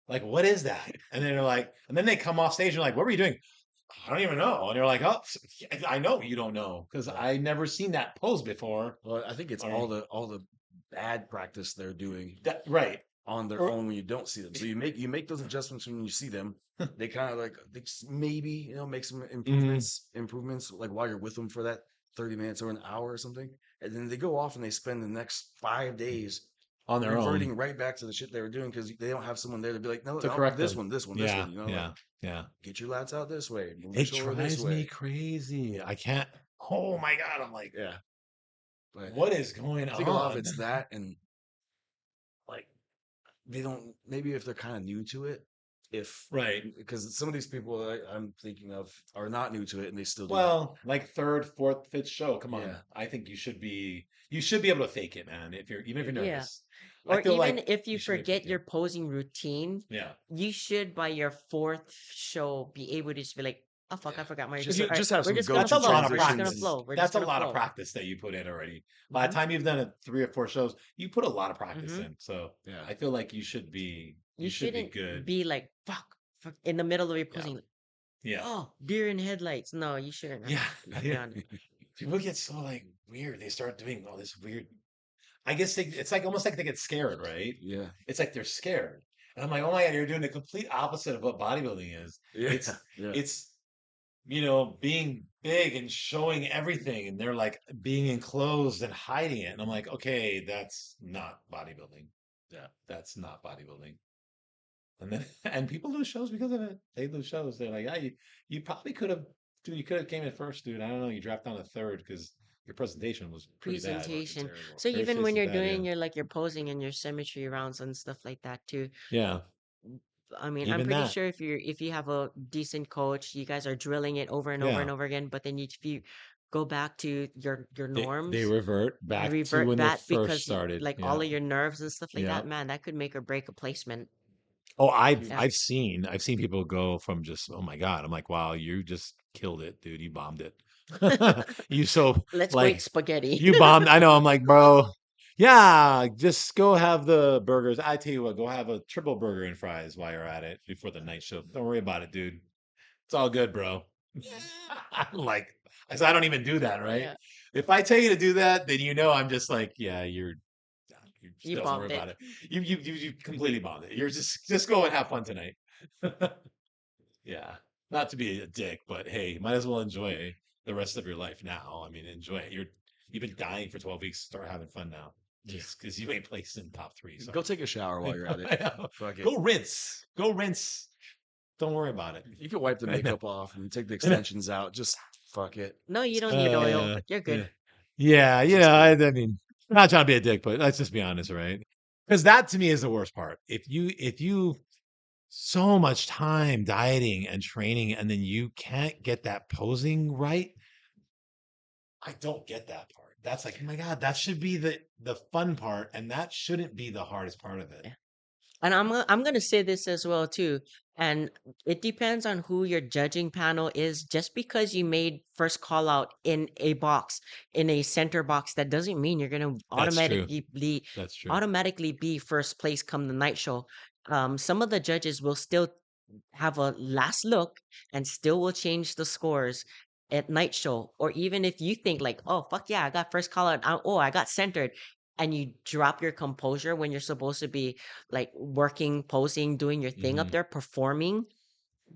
Like, what is that? And then they're like, and then they come off stage and like, what were you doing? I don't even know. And you're like, oh, I know you don't know because Yeah. I never seen that pose before. Well, I think it's Or all the bad practice they're doing that, right. on their Or own when you don't see them. So you make those adjustments when you see them. They kind of like they just maybe make some Mhm. improvements like while you're with them for that 30 minutes or an hour or something, and then they go off and they spend the next 5 days On their own reverting right back to the shit they were doing because they don't have someone there to be like, no, to no, correct this them. one, this one, this Yeah, one. yeah, Like yeah. get your lats out this way, move your It shoulder this drives me way. crazy. I can't. Oh my God. I'm like, Yeah, but what is going I think a lot of on? it's that and like they don't maybe if they're kind of new to it if Right. because some of these people I'm thinking of are not new to it and they still do that. Well, like third, fourth, fifth show. Come on. Yeah, I think you should be able to fake it, man. Even if you're Yeah. nervous. I Or feel even like if you you should be able to forget fake your it. posing routine, Yeah. you should by your fourth show be able to just be like, oh fuck, I yeah. forgot my Just routine. You, All right, just have we're some just gonna that's a go-to lot flow. of We're just gonna transitions practice. flow. We're just That's a gonna lot of flow. practice that you put in already. By the Mm-hmm. time you've done it 3 or 4 shows, you put a lot of practice Mm-hmm. in. So yeah I feel like you You should be shouldn't good. be like, fuck, in the middle of your yeah posing. Like, Yeah. oh, deer in headlights. No, you shouldn't have Yeah. have Yeah. done. People get so like weird. They start doing all this weird. I guess it's like almost like they get scared, right? yeah It's like they're scared. And I'm like, oh my God, you're doing the complete opposite of what bodybuilding is. yeah It's yeah it's being big and showing everything, and they're like being enclosed and hiding it. And I'm like, okay, that's not bodybuilding. yeah That's not bodybuilding. And then and people lose shows because of it. They lose shows. They're like, yeah, you probably could have, dude. You could have came in first, dude. I don't know. You dropped down to third because your presentation was pretty bad. fucking Presentation. terrible. So even when Presentation you're is bad. Yeah. doing your posing and your symmetry rounds and stuff like that too. Yeah. I mean, I'm Even pretty that. sure if you have a decent coach, you guys are drilling it over and over and Yeah. over again. But then if you go back to your They norms, revert you back to revert when they back first because started. like all Yeah. of your nerves and stuff like Yeah. that, man, that could make or break a placement. Oh, I've You- Yeah. I've seen I've seen people go from just, oh my God. I'm like, wow, you just killed it, dude. You bombed it. You so Let's go eat like spaghetti. you bombed. I know. I'm like, bro. Yeah, just go have the burgers. I tell you what, go have a triple burger and fries while you're at it before the night show. Don't worry about it, dude. It's all good, bro. I'm like, I said, I don't even do that, right? Yeah, If I tell you to do that, then I'm just like, yeah, you you don't worry bombed it. about it. You completely bombed it. You're just go and have fun tonight. Yeah, not to be a dick, but hey, might as well enjoy the rest of your life now. I mean, enjoy it. You've been dying for 12 weeks. Start having fun now, yeah. just because you ain't placed in top three. Go Sorry. take a shower while you're at it. I know. Fuck it. Go rinse. Go rinse. Don't worry about it. You can wipe the I know. makeup off and take the I know. extensions out. Just fuck it. No, you don't need oil. You're Yeah. good. Yeah, Just do I it. mean, I'm not trying to be a dick, but let's just be honest, right? Because that to me is the worst part. If you so much time dieting and training and then you can't get that posing right, I don't get that part. That's like, oh my God, that should be the fun part, and that shouldn't be the hardest part of it. Yeah. And I'm gonna say this as well too. And it depends on who your judging panel is. Just because you made first call out in a box, in a center box, that doesn't mean you're gonna That's true. That's true. automatically be first place come the night show. Some of the judges will still have a last look and still will change the scores at night show. Or even if you think like, oh fuck yeah, I got first call out. Oh, I got centered. and you drop your composure when you're supposed to be like working, posing, doing your thing up Mhm. there, performing,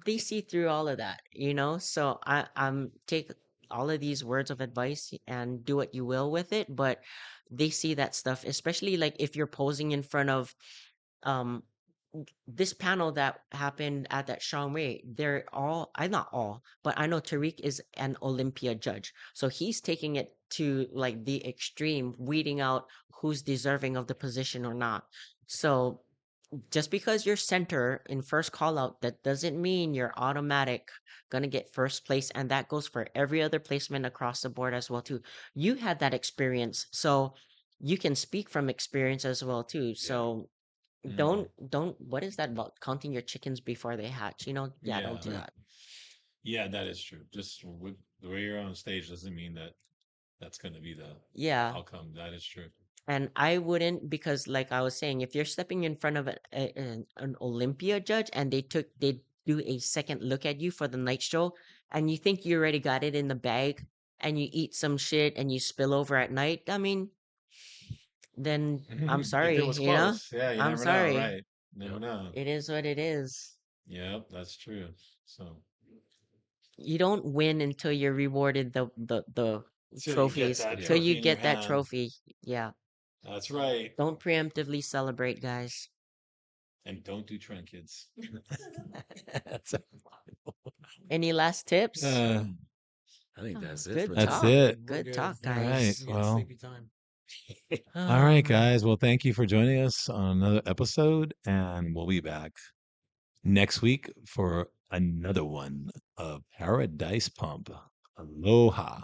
they see through all of that, you know? So I'm take all of these words of advice and do what you will with it, but they see that stuff, especially like if you're posing in front of um this panel that happened at that Shawn Ray, they're all, I not all, but I know Tariq is an Olympia judge. So he's taking it to like the extreme, weeding out who's deserving of the position or not. So just because you're center in first call out, that doesn't mean you're automatic gonna get first place. And that goes for every other placement across the board as well too. You had that experience, so you can speak from experience as well too. Yeah. So Mhm. don't what is that about counting your chickens before they hatch? You know, yeah, don't Yeah. do Right. that. Yeah, that is true. Just with the way you're on stage doesn't mean that that's going to be the Yeah. outcome. That is true. And I wouldn't, because like I was saying, if you're stepping in front of an Olympia judge and they do a second look at you for the night show and you think you already got it in the bag and you eat some shit and you spill over at night, I mean, then I'm If it sorry, was you know? close, yeah, you I'm never know, sorry. right? Never Yep. know. It is what it is. Yep, that's true. So, You don't win until you're rewarded the till you get trophies, that Yeah. till you trophy in your get that hand, trophy. Yeah. that's right. Don't preemptively celebrate, guys. And don't do trend kids. That's Any last tips? uh, I think Oh, that's it for good that's today. talk. it. We're Good good. talk, All right. I'm guys. getting Well, sleepy time. all right, Um, guys. Well, thank you for joining us on another episode, and we'll be back next week for another one of Paradise Pump. Aloha.